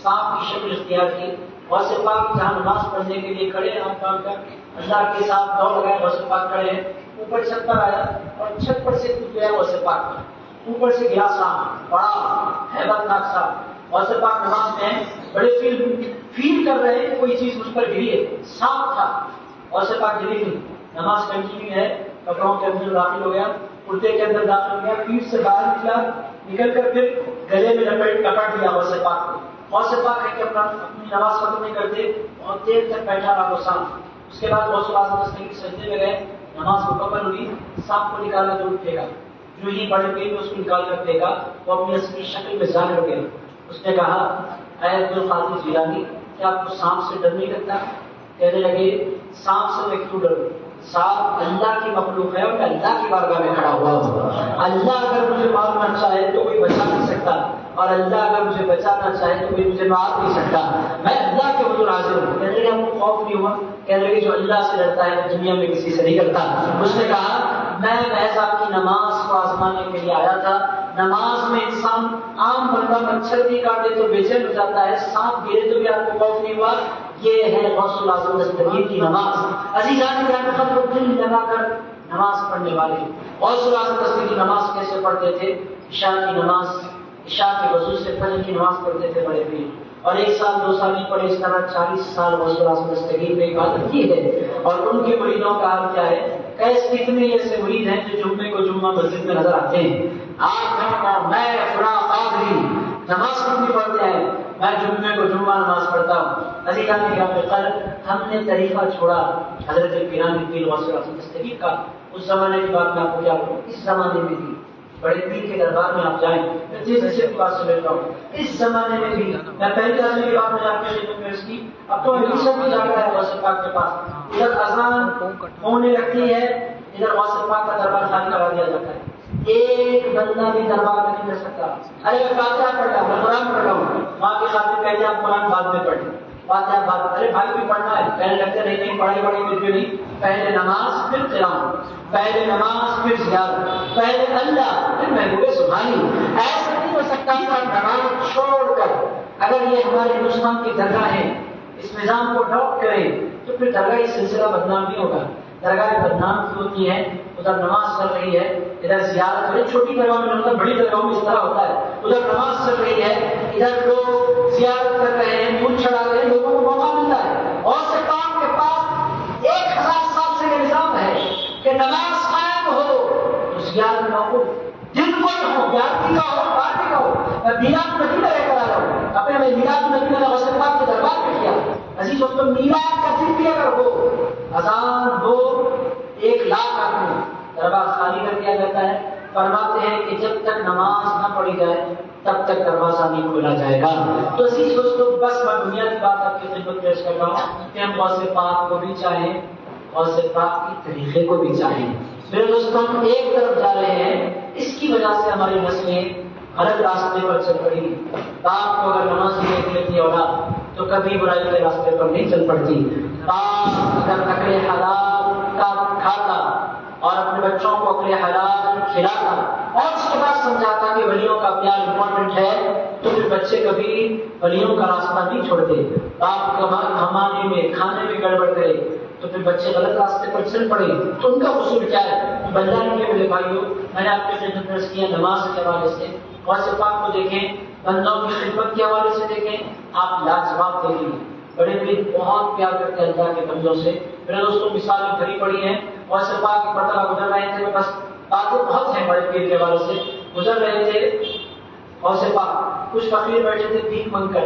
سانپ کی شکل اختیار کی. غوث پاک جہاں نماز پڑھنے کے لیے کھڑے آنکھ باندھ کر اللہ کے ساتھ دوڑ لگائے. غوث پاک کھڑے ہیں. اوپر چھت پر آیا اور چھت پر سے کود گیا غوث پاک. اوپر سے گیا سانپ بڑا ہیبت ناک سانپ. غوث پاک نماز میں بڑے فیل کر رہے ہیں کوئی چیز مجھ پر گری ہے. سانپ تھا. غوث پاک گری نہیں. نماز کنٹینیو ہے. کپڑوں کے اندر داخل ہو گیا. کرتے کے اندر داخل ہو گیا. پیٹ سے باہر نکل کر پھر گلے میں لپٹ دیا غوث پاک کو. غوث پاک ہے کہ اپنی نماز ختم نہیں کرتے. بہت دیر تک بیٹھا رہا وہ سانپ. اس کے بعد غوث پاک سجدے میں گئے. نماز مکمل ہوئی. سانپ کو نکالا ضرور پھینکا. جو ہی بڑے پیٹ میں اس کو نکال کر پھینکا وہ اپنی اصلی شکل میں ظاہر ہو گیا. اس نے کہا اے عبد القادر جیلانی کیا آپ کو سانپ سے ڈر نہیں لگتا؟ کہنے لگے سانپ سے میں کیوں ڈروں؟ سانپ اللہ کی مخلوق ہے اور میں اللہ کی بارگاہ میں کھڑا ہوا ہوں. اللہ اگر مجھے مارنا چاہے تو کوئی بچا نہیں سکتا اور اللہ اگر مجھے بچانا چاہے تو کوئی مجھے مار نہیں سکتا. میں اللہ کے حضور حاضر ہوں. کہنے لگے ہم کو خوف نہیں ہوا. کہنے لگے جو اللہ سے ڈرتا ہے وہ دنیا میں کسی سے نہیں ڈرتا. اس نے کہا میں محض آپ کی نماز کو آزمانے کے لیے آیا تھا. نماز میں انسان عام بندہ مچھر بھی کاٹے تو بے چین ہو جاتا ہے. سانپ گرے تو بھی آپ کو خوف نہیں ہوا. یہ ہے غوث الاعظم دستگیر کی نماز. عزیزان کرام خود دل لگا کر نماز پڑھنے والے. غوث الاعظم دستگیر کی نماز کیسے پڑھتے تھے؟ عشاء کی نماز عشاء کے وضو سے فجر کی نماز پڑھتے تھے بڑے پیر. اور 1 سال 2 سال نہیں پڑھے. اس طرح 40 سال غوث الاعظم دستگیر نے عبادت کی ہے. اور ان کے مریدوں کا حال کیا ہے؟ کتنے ایسے مرید ہیں جو جمعے کو جمعہ مسجد میں نظر آتے ہیں. آج میں فلاں قادری نماز کتنی پڑھتے ہیں؟ میں جمعے کو جمعہ نماز پڑھتا ہوں. عزیزان کرام قدر ہم نے طریقہ چھوڑا حضرت پیران پیر غوث الاعظم دستگیر کا. اس زمانے کی بات میں آپ کو کیا بولوں. اس زمانے میں بھی بڑے پیر کے دربار میں آپ جائیں. میں جس کی بات سمجھتا ہوں اس زمانے میں بھی میں پہلے درجے کی بات میں آپ کے خدمت میں اس کی اب تو ایڈمیشن بھی جا رہا ہے غوث پاک کے پاس. ادھر اذان ہونے لگتی ہے ادھر غوث پاک کا دربار خالی کرا دیا جاتا ہے. ایک بندہ بھی دربار میں نہیں رہ سکتا. ارے میں فاتحہ پڑھ رہا ہوں میں قرآن پڑھ رہا ہوں. ماں کے خاطر کہتے ہیں آپ قرآن بعد میں پڑھیں. فاتحہ بعد. ارے بھائی بھی پڑھنا ہے. پہلے لگتے نہیں پڑھائی کچھ بھی نہیں. پہلے نماز پھر قیام. پہلے نماز پھر زیارت. پہلے اللہ پھر محبوب سبحانی. ایسا نہیں ہو سکتا کہ نماز چھوڑ کر اگر یہ ہمارے ہندوستان کی درگاہ ہے اس نظام کو ڈراپ کریں تو پھر درگاہ سلسلہ بدنام نہیں ہوگا. درگاہ بدنام کی ہوتی ہے. ادھر نماز چل رہی ہے ادھر زیارت. بڑی چھوٹی درگاہ میں ہوتا ہے بڑی درگاہوں میں اس طرح ہوتا ہے. ادھر نماز چل رہی ہے ادھر لوگ زیارت کر رہے ہیں پھول چڑھا رہے ہیں. لوگوں کو موقع ملتا ہے. اور سرکار کے پاس 1000 سال سے یہ نظام ہے کہ نماز قائم ہو تو زیارت موقوف. جن کو ہو زیارتی کا ہو پارٹی کا ہو. میں میلاد النبی میں رہ کر آ رہا ہوں. اپنے میں میلاد النبی میں غوث پاک کے دربار میں کیا. عزیز دوستو میلاد کا دن بھی اگر ہو اذان ہو 1 لاکھ آدمی دربار خالی کر دیا جاتا ہے. فرماتے ہیں کہ جب تک نماز نہ پڑھی جائے تب تک دروازہ نہیں کھولا جائے گا. تو عزیز دوستو بس میں دنیا کی بات آپ کی خدمت پیش کر رہا ہوں کہ ہم غوث پاک کو بھی چاہیں غوث پاک کی طریقے کو بھی چاہیں. میرے دوستوں ہم ایک طرف جا رہے ہیں. اس کی وجہ سے ہماری نسلیں غلط راستے پر چل پڑی. باپ کو اگر نماز نہیں دیکھ لیتی اولاد تو کبھی برائی کے راستے پر نہیں چل پڑتی. باپ اگر اکل حلال کا کھاتا اور اپنے بچوں کو اکل حلال کھلاتا اور اس کے بعد سمجھاتا کہ ولیوں کا پیار امپورٹنٹ ہے تو پھر بچے کبھی ولیوں کا راستہ نہیں چھوڑتے. باپ کمانے میں کھانے میں گڑبڑ کرے تو پھر بچے غلط راستے پر چل پڑے تو ان کا قصور کیا ہے؟ بندہ کے میرے بھائیوں میں نے آپ کے خدمت میں کیا نماز کے حوالے سے غوث پاک کو دیکھیں بندوں کی خدمت کے حوالے سے دیکھیں آپ لاجواب دیکھیں گے. بڑے پیر بہت پیار کرتے ہیں اللہ کے بندوں سے. میرے دوستوں مثالیں بھری پڑی ہیں. غوث پاک کی مرتبہ گزر رہے تھے بس باتیں بہت ہیں بڑے پیر کے حوالے سے. گزر رہے تھے غوث پاک کچھ فقیر بیٹھے تھے بھیک مانگ کر.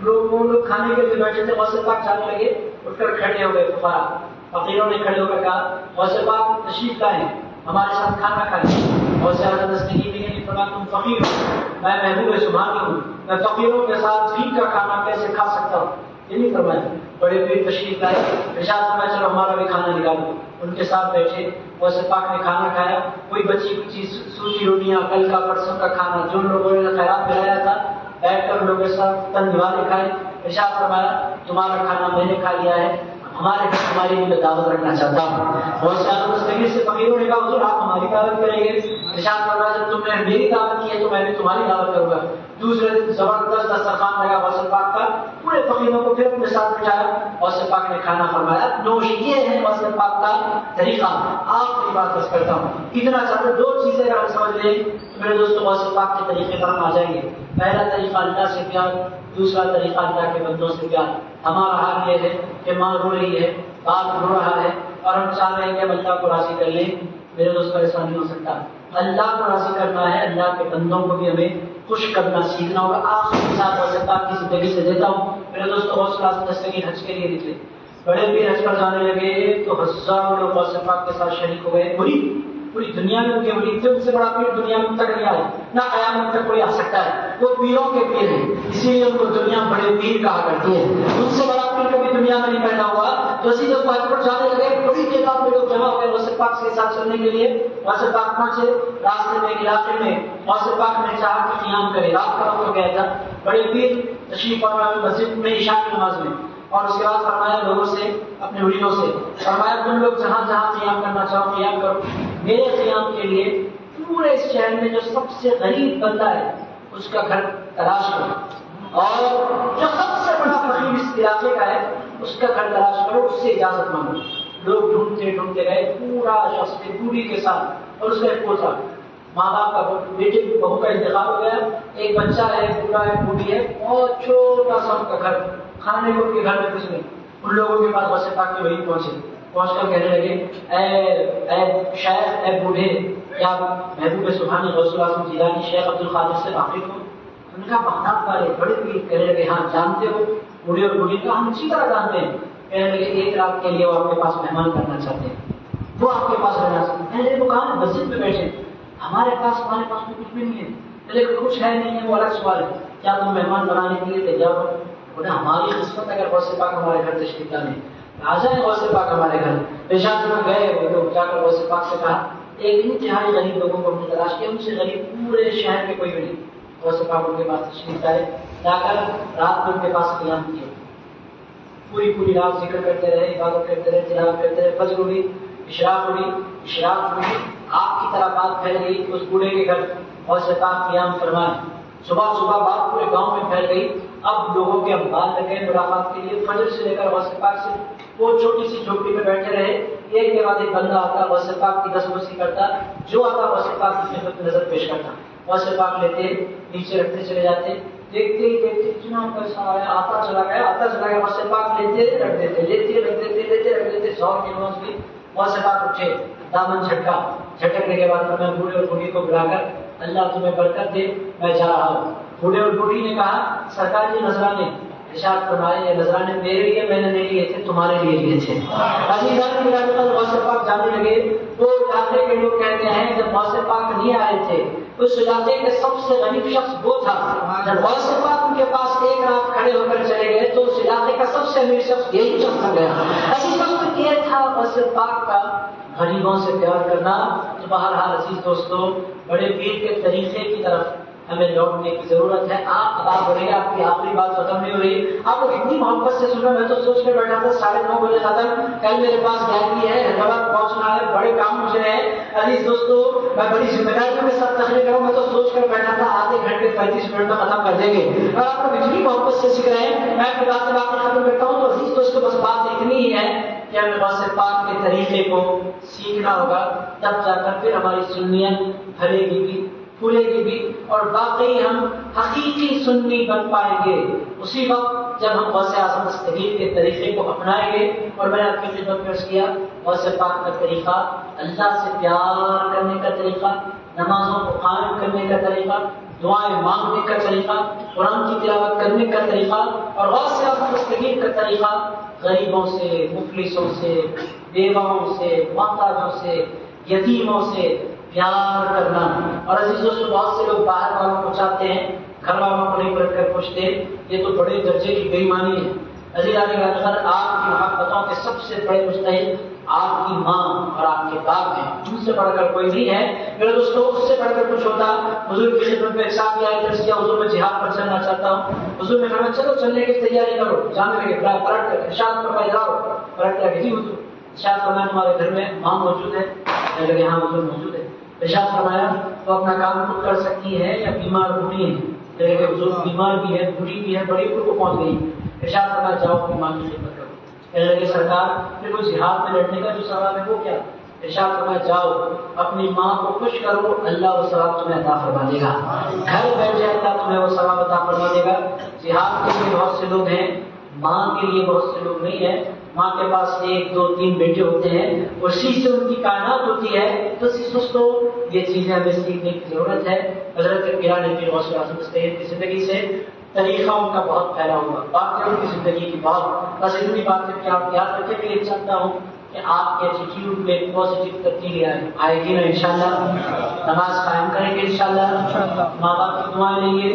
وہ لوگ کھانے کے لیے بیٹھے تھے. غوث پاک جانے لگے اٹھ کر کھڑے ہو گئے. فقراء فقیروں نے کھڑے ہو کر کہا غوث پاک تشریف لائیں ہمارے ساتھ کھانا کھائیں. غوث اعظم دستگیر نے فرمایا تم فقیر ہو میں محبوب سبحانی ہوں میں فقیروں کے ساتھ بھیک کا کھانا کیسے کھا سکتا ہوں. یہ نہیں فرمایا بڑے پیر تشریف لائے، ارشاد فرمایا چلو ہمارا بھی کھانا نکالو، ان کے ساتھ بیٹھے، غوث پاک نے کھانا کھایا، کوئی بچی کچی سوچی روٹیاں کل کا پرسوں کا کھانا جو لوگوں نے خیرات پلایا تھا، بیٹھ کر لوگوں کے ساتھ تن دیوانے کھائے، ارشاد فرمایا تمہارا کھانا میں نے کھا لیا ہے، ہمارے گھر تمہاری بھی میں دعوت رکھنا چاہتا ہوں۔ اور سے فقیروں نے کہا حضور آپ ہماری دعوت کریں گے؟ ارشاد فرمایا جب تم نے میری دعوت کی ہے تو میں بھی تمہاری دعوت کروں گا۔ دوسرے دن زبردست دسترخوان لگا غوث پاک کا، پورے فقیروں کو پھر اپنے ساتھ بٹھایا، غوث پاک نے کھانا فرمایا، نوش یہ ہے غوث پاک کا طریقہ۔ آخری بات بس کرتا ہوں، اتنا چاہتے دو چیزیں اگر ہم سمجھ لیں تو میرے دوستوں غوث پاک کے طریقے پر ہم آ جائیں گے۔ پہلا طریقہ اللہ سے پیار، دوسرا طریقہ اللہ کے بندوں سے پیار۔ ہمارا حال یہ ہے کہ ماں رو رہی ہے، باپ رو رہا ہے اور ہم چاہ رہے ہیں کہ ہم اللہ کو راضی کر لیں، میرے دوست ایسا نہیں ہو سکتا۔ اللہ کو راضی کرنا ہے، اللہ کے بندوں کو بھی ہمیں خوش کرنا سیکھنا ہوگا۔ آخری مثال غوث پاک کی زندگی سے دیتا ہوں، میرے دوستوں غوث پاک دستگیر حج کے لیے نکلے، بڑے پیر حج پر جانے لگے تو ہزاروں لوگ غوث پاک کے ساتھ شریک ہو گئے، پوری دنیا میں ان کے مرید تھے، ان سے بڑا پیر دنیا میں تک نہیں آئے، نہ قیامت تک کوئی آ سکتا ہے، وہ پیروں کے پیر ہیں، اسی لیے ان کو دنیا بڑے پیر کہا کرتی ہے، ان سے بڑا پیر کبھی دنیا میں نہیں پیدا ہوا۔ تو اسی جب حج پر جانے لگے بڑی تعداد میں لوگ جمع ہو گئے غوث پاک کے ساتھ چلنے کے لیے۔ غوث پاک پہنچے، راستے میں علاقے میں غوث پاک نے چاہا کہ قیام کرے، رات کا وقت ہو گیا تھا، بڑے پیر تشریف فرما مسجد میں عشاء کی نماز میں، اور اس کے بعد فرمایا لوگوں سے، اپنے مریدوں سے فرمایا تم لوگ جہاں جہاں قیام کرنا چاہو قیام کرو، میرے قیام کے لیے پورے اس شہر میں جو سب سے غریب بندہ ہے اس کا گھر تلاش کرو، اور جو سب سے بڑا فقیر اس علاقے کا ہے اس کا گھر تلاش کرو، اس سے اجازت مانگو۔ لوگ ڈھونڈتے ڈھونڈتے گئے، پورا شخص پوری کے ساتھ، اور اس کا ایک پوتا، ماں باپ کا بیٹے بہو کا انتقال ہو گیا، ایک بچہ ہے، بوڑھا ہے، بوڑھی ہے، بہت چھوٹا سا ان کا گھر، کھانے کو ان کے گھر میں کچھ نہیں۔ ان لوگوں کے پاس غوث پاک کے وہی پہنچ کر کہنے لگے اے شیخ، اے بوڑھے، کیا محبوب سبحانی غوث الاعظم جیلانی شیخ عبد القادر سے واقف ہو؟ ان کا بہانات والے بڑے پیر کہنے لگے ہاں جانتے ہو؟ بوڑھے اور بوڑھی کا ہم اچھی طرح جانتے ہیں۔ کہنے لگے ایک رات کے لیے وہ آپ کے پاس مہمان کرنا چاہتے ہیں، وہ آپ کے پاس رہنا چاہتے ہیں۔ کہنے لگے وہ کہاں مسجد میں بیٹھے، ہمارے پاس کچھ بھی نہیں ہے، لیکن کچھ ہے نہیں ہے وہ الگ سوال ہے، کیا تم مہمان بنانے کے لیے تیار ہو؟ انہیں ہماری قسمت اگر غوث پاک ہمارے گھر تشریف لانے، آ جائیں غوث پاک ہمارے گھر۔ پیشاب میں گئے وہ لوگ، جا کر غوث پاک سے کہا، ایک انتہائی غریب لوگوں کو ہم نے تلاش کیا، ان سے غریب پورے شہر میں کوئی بھی نہیں۔ غوث پاک ان کے پاس تشریف لائے، جا کر رات کو ان کے پاس قیام کیا، پوری رات ذکر کرتے رہے، عبادت کرتے رہے، تلاوت کرتے رہے، فجر ہوئی، اشراق ہوئی، آپ کی طرح بات پھیل گئی اس بوڑھے کے گھر، غوث پاک قیام فرمائے، صبح بات پورے گاؤں میں پھیل گئی۔ اب لوگوں کے انبار لگے ملاقات کے لیے، فجر سے لے کر غوث پاک سے وہ چھوٹی سی جھوپڑی میں بیٹھے رہے، ایک کے بعد ایک بندہ آتا، غوث پاک کی دستبوسی کرتا، جو آتا غوث پاک کی خدمت میں نظر پیش کرتا، غوث پاک لیتے نیچے رکھتے چلے جاتے، دیکھتے ہی دیکھتے اتنا پیسہ آیا، آتا چلا گیا، غوث پاک لیتے رکھ دیتے، لیتے رکھ دیتے، 100 کی نوٹ بھی۔ غوث پاک اٹھے، دامن جھٹکنے کے بعد میں بوڑھے اور بوڑھی کو بلا کر اللہ تمہیں برکت دے، میں جا رہا ہوں۔ بوڑھے اور بوڑھی نے کہا سرکار یہ نذرانے، ارشاد فرمائے یہ نذرانے میرے لیے میں نے نہیں لیے تھے، تمہارے لیے تھے۔ غوث پاک جانے لگے، وہ علاقے کے لوگ کہتے ہیں جب غوث پاک نہیں آئے تھے اس علاقے کے سب سے غریب شخص وہ تھا، جب غوث پاک ان کے پاس ایک رات کھڑے ہو کر چلے گئے تو اس علاقے کا سب سے امیر شخص یہی شخص ہو گیا۔ عزیز دوستو یہ تھا غوث پاک کا غریبوں سے پیار کرنا۔ تو بہرحال عزیز دوستو بڑے پیر کے طریقے کی طرف ہمیں لوٹنے کی ضرورت ہے۔ آپ بڑھیں گے، آپ کی آخری بات ختم نہیں ہو رہی، آپ لوگ اتنی محبت سے سن رہے، میں تو سوچ کے بیٹھا تھا 9:30 بجے ختم، کل میرے پاس گاڑی ہے، حیدرآباد پہنچنا ہے، بڑے کام مجھے ہے۔ عزیز دوستو میں بڑی ذمہ داریوں کے ساتھ تقریر کروں، میں تو سوچ کر بیٹھا تھا آدھے گھنٹے 35 منٹ میں ختم کر دیں گے، اور آپ لوگ اتنی محبت سے سیکھ رہے ہیں، میں اپنی بات سے باقی ختم کرتا ہوں۔ تو عزیز دوستو بس بات اتنی ہی ہے کہ ہمیں غوث پاک کے طریقے کو سیکھنا ہوگا، تب جا کر پھر ہماری سنیت پھلے گی بھی، پھولے گی بھی، اور واقعی ہم حقیقی سنی بن پائیں گے اسی وقت جب ہم غوث اعظم دستگیر کے طریقے کو اپنائیں گے۔ اور میں نے آپ کی خدمت میں عرض کیا غوث پاک کا طریقہ، اللہ سے پیار کرنے کا طریقہ، نمازوں کو قائم کرنے کا طریقہ، دعائیں مانگنے کا طریقہ، قرآن کی تلاوت کرنے کا طریقہ، اور غوث اعظم دستگیر کا طریقہ غریبوں سے، مفلسوں سے، بیواؤں سے، محتاجوں سے، یتیموں سے پیار کرنا۔ اور عزیز دوستو بہت سے لوگ باہر والوں کو چاہتے ہیں، گھر والوں کو نہیں پلٹ کر پوچھتے، یہ تو بڑے درجے کی بے ایمانی ہے۔ عزیزان گرامی، آپ کی محبتوں کے سب سے بڑے مستحق آپ کی ماں اور آپ کے باپ ہیں، ان سے بڑھ کر کوئی نہیں ہے میرے دوستوں۔ اس سے بڑھ کر کچھ ہوتا، حضور کی خدمت میں ایک ساتھ آئے درس کیا، حضور میں جہاد پر چلنا چاہتا ہوں، حضور میں فرمایا چلو چلنے کی تیاری کرو، جانے لگے پلٹ کر ارشاد فرمایا جاؤ، پلٹ کر جی حضور، ارشاد فرمایا تمہارے گھر میں ماں موجود ہے، میں لگے ہاں حضور موجود ہے، ارشاد فرمایا تو اپنا کام خود کر سکتی ہے یا بیمار بوڑھی ہے، میں لگے حضور بیمار بھی ہے، بوڑھی بھی ہے، بڑی عمر کو پہنچ گئی، ارشاد فرمایا جاؤ اپنی ماں کی خدمت کرو۔ کہنے لگے سرکار پھر وہ جہاد میں لڑنے کا جو ثواب ہے وہ کیا؟ ارشاد فرمایا جاؤ اپنی ماں کو خوش کرو، اللہ وہ ثواب تمہیں عطا فرما دے گا، گھر بیٹھے اللہ تمہیں وہ ثواب عطا فرما دے گا۔ جہاد کے لیے بہت سے لوگ ہیں، ماں کے لیے بہت سے لوگ نہیں ہیں، ماں کے پاس 1 2 3 بیٹے ہوتے ہیں، اسی سے ان کی کائنات ہوتی ہے، تو دوستوں یہ چیزیں ہمیں سیکھنے کی ضرورت ہے۔ حضرت پیران پیر غوث اعظم مستعد کی زندگی سے طریقہ ان کا بہت پھیلا ہوا، باتیں ان کی زندگی کی بہت، بس اتنی باتیں کہ آپ یاد رکھیں۔ میں یہ چاہتا ہوں کہ آپ کے ایٹیٹیوڈ میں پازیٹیو تبدیلی آئے گی نا انشاءاللہ، نماز قائم کریں گے انشاءاللہ، ماں باپ کی دعائیں لیں گے،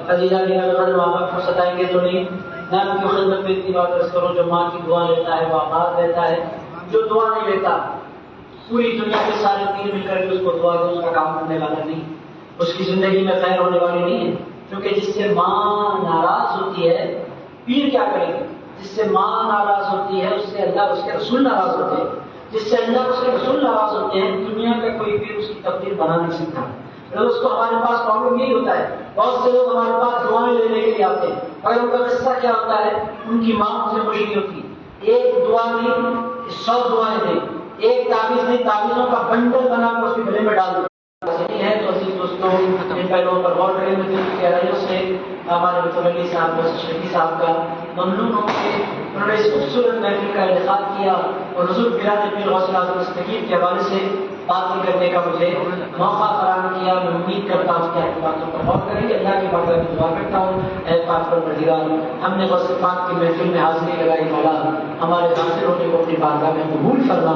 عزیزہ کی نظر ماں باپ کو ستائیں گے تو نہیں، میں ان کی خدمت میں اتنی بات عرض کروں، جو ماں کی دعا لیتا ہے وہ آباد رہتا ہے، جو دعا نہیں لیتا پوری دنیا کے سارے پیر مل کر کے اس کو دعا دے اس کا کام کرنے والا نہیں، اس کی زندگی میں خیر ہونے والی نہیں ہے، کیونکہ جس سے ماں ناراض ہوتی ہے پیر کیا کریں گے؟ جس سے ماں ناراض ہوتی ہے اس سے اللہ اس کے رسول ناراض ہوتے ہیں، جس سے اللہ اس کے رسول ناراض ہوتے ہیں دنیا کا کوئی پیر اس کی تبدیل بنا نہیں سکتا۔ دوستوں ہمارے پاس پرابلم یہی ہوتا ہے، بہت سے لوگ ہمارے پاس دعائیں لینے کے لیے آتے ہیں، اگر ان کا قصہ کیا ہوتا ہے ان کی ماں سے خوش نہیں ہوتی، ایک دعا نہیں 100 دعائیں دیں، ایک تعویذ نہیں تعویذوں کا بنڈل بنا کر اس کے گلے میں ڈال دیں ہے۔ تو عزیز دوستوں ان پہلوؤں پر غور کریں، مجھے گہرائیوں سے ہمارے متولی صاحب شفیع صاحب کا ممنون ہو کے انہوں نے اس خوبصورت محفل کا انعقاد کیا اور حضور پیران پیر غوث اعظم مستقیم کے حوالے سے باتیں کرنے کا مجھے موقع فراہم کیا۔ میں امید کرتا ہوں کہ آپ باتوں پر غور کریں گے، اللہ کی بارگاہ میں دعا کرتا ہوں اے پاک پروردگار ہم نے غوث پاک کی محفل میں حاضری لگائی، مولا ہمارے حاضر ہونے کو اپنی بارگاہ میں قبول فرما،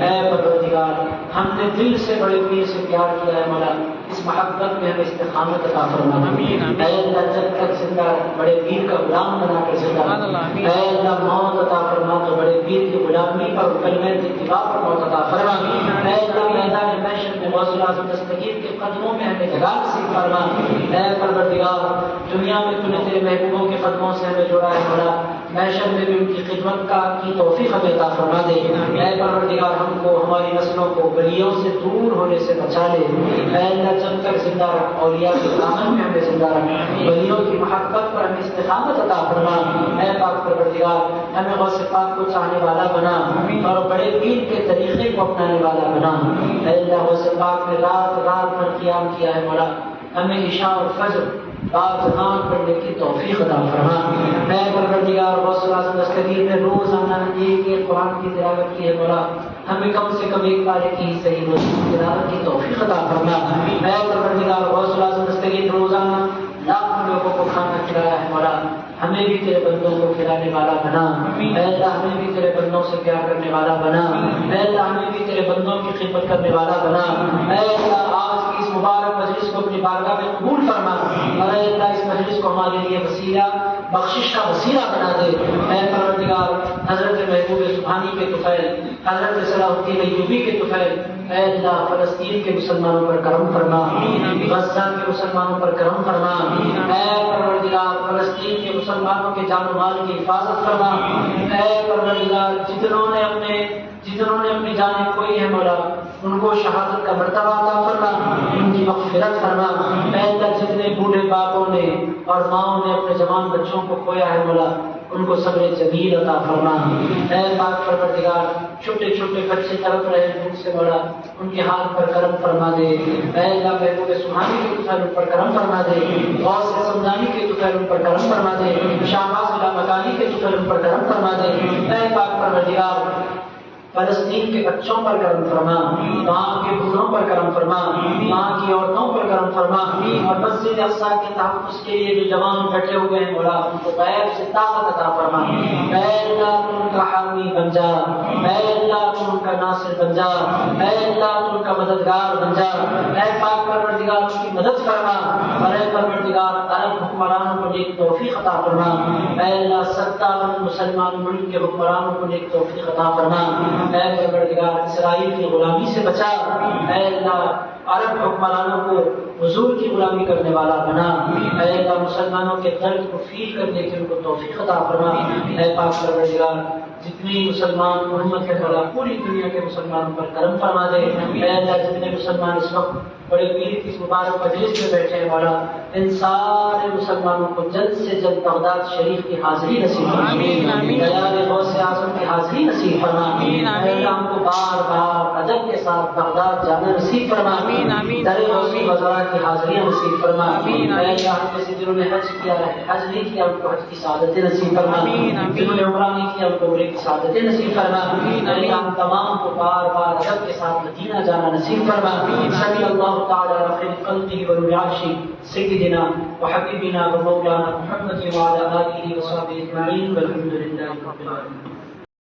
اے پروردگار ہم نے دل سے بڑے پیر سے پیار کیا ہے، مولا اس محبت میں ہمیں استقامت عطا فرما، اے اللہ جب تک زندہ بڑے پیر کا غلام بنا کر زندہ، اے اللہ موت عطا فرما تو بڑے پیر کی غلامی پر کلمہ اتباع پر موت عطا فرما، اے اللہ میدان محشر میں غوث اعظم دستگیر کے قدموں میں ہمیں جگہ نصیب فرما، اے پروردگار دنیا میں تو نے تیرے محبوبوں کے قدموں سے ہمیں جوڑا ہے، مولا محشر میں بھی ان کی خدمت کی توفیق ہمیں عطا فرما دے، اے پروردگار ہم کو ہماری نسلوں کو ولیوں سے دور ہونے سے بچا لے، اے اللہ جب تک زندہ رکھ، اولیاء کے دامن میں ہمیں زندہ رکھ، ولیوں کی محبت پر ہمیں استقامت عطا فرما، اے پاک پروردگار ہمیں غوث پاک کو چاہنے والا بنا اور بڑے پیر کے طریقے کو اپنانے والا بنا، اے اللہ غوث پاک نے رات رات بھر قیام کیا ہے، مولا ہمیں عشاء اور فجر بعض نام پڑھنے کی توفیق عطا فرما، اے پروردگار غوث اعظم دستگیر نے روزانہ ایک قرآن کی تلاوت کی ہے، مولا ہمیں کم سے کم ایک بار کی صحیح روزانہ تلاوت کی توفیق عطا فرما، اے پروردگار غوث اعظم دستگیر روزانہ لاکھوں لوگوں کو کھانا کھلایا ہے، مولا ہمیں بھی تیرے بندوں کو کھلانے والا بنا، اے اللہ ہمیں بھی تیرے بندوں سے پیار کرنے والا بنا، اے اللہ ہمیں بھی تیرے بندوں کی خدمت کرنے والا بنا، اے اللہ آج کی اس مبارک مجلس کو اپنی بارگاہ میں قبول فرما، اور اے اللہ اس مجلس کو ہمارے لیے وسیلہ بخشش کا وسیلہ بنا دے، اے پروردگار حضرت محبوب سبحانی کے طفیل حضرت صلاح الدین ایوبی کے طفیل اے اللہ فلسطین کے مسلمانوں پر کرم فرما، غزہ کے مسلمانوں پر کرم فرما، اے پروردگار فلسطین کے مسلمانوں کے جان و مال کی حفاظت فرما، اے پروردگار جتنوں نے اپنی جانیں کھوئی ہے، مولا ان کو شہادت کا مرتبہ عطا فرما، ان کی مغفرت فرما، اے اللہ جتنے بوڑھے باپوں نے اور ماؤں نے اپنے جوان بچوں کو کھویا ہے، مولا ان کو صبر جمیل عطا فرما، اے پاک پروردگار چھوٹے چھوٹے بچے تڑپ رہے ہیں بھوک سے، مولا ان کے ہاتھ پر کرم فرما دے، اے اللہ محبوب سبحانی کے طفیل ان پر کرم فرما دے، غوث سمدانی کے طفیل ان پر کرم فرما دے، شہباز اللہ مکانی کے طفیل ان پر کرم فرما دے، اے پاک پروردگار فلسطین کے بچوں پر کرم فرما، وہاں کے بوڑھوں پر کرم فرما، وہاں کی عورتوں پر کرم فرما، اور مسجد اقصیٰ کے تحفظ کے لیے جو جوان ڈٹے ہوئے ہیں مولا ان کو غیب سے طاقت عطا فرما۔ اے اللہ تو ان کا حامی بن جا، اے اللہ تو ان کا ناصر بن جا، اے اللہ تو ان کا مددگار بن جا، اے پاک پروردگار ان کی مدد فرما، اور اے پروردگار عرب حکمرانوں کو نیک توفیق عطا فرما، اے اللہ سرکار مسلمان ملک کے حکمرانوں کو نیک توفیق عطا فرما، اے پروردگار اسرائیل کی غلامی سے بچا، اے اللہ عرب حکمرانوں کو حضور کی غلامی کرنے والا بنا، اے اللہ مسلمانوں کے درد کو فیل کرنے کی ان کو توفیق عطا فرما، اے پاک پروردگار جتنی مسلمان امت ہے مولا پوری دنیا کے مسلمانوں پر کرم فرما دے، اے اللہ جتنے مسلمان اس وقت بڑے پیر کی مبارک مجلس میں بیٹھے ہیں مولا ان سارے مسلمانوں کو جلد سے جلد بغداد شریف کی حاضری نصیب فرما، دیار غوث اعظم کی حاضری نصیب فرما، اے اللہ ہم کو بار بار ادب کے ساتھ بغداد جانا نصیب فرما، در غوثی وزراء کی حاضریاں نصیب فرما، اے اللہ ہم جیسے جنہوں نے حج کیا ہے حج نہیں کیا ان کو حج کی سعادتیں نصیب فرما، جنہوں نے عمرہ نہیں کیا ان کو عمرے کی سعادتیں نصیب فرما، اے اللہ ہم تمام کو بار بار ادب کے ساتھ مدینہ جانا نصیب فرما، صلی اللہ تعالی علی خیر خلقہ ونور عرشہ سیدنا وحبیبنا ومولانا محمد وعلی آلہ وصحبہ اجمعین والحمد للہ رب العالمین۔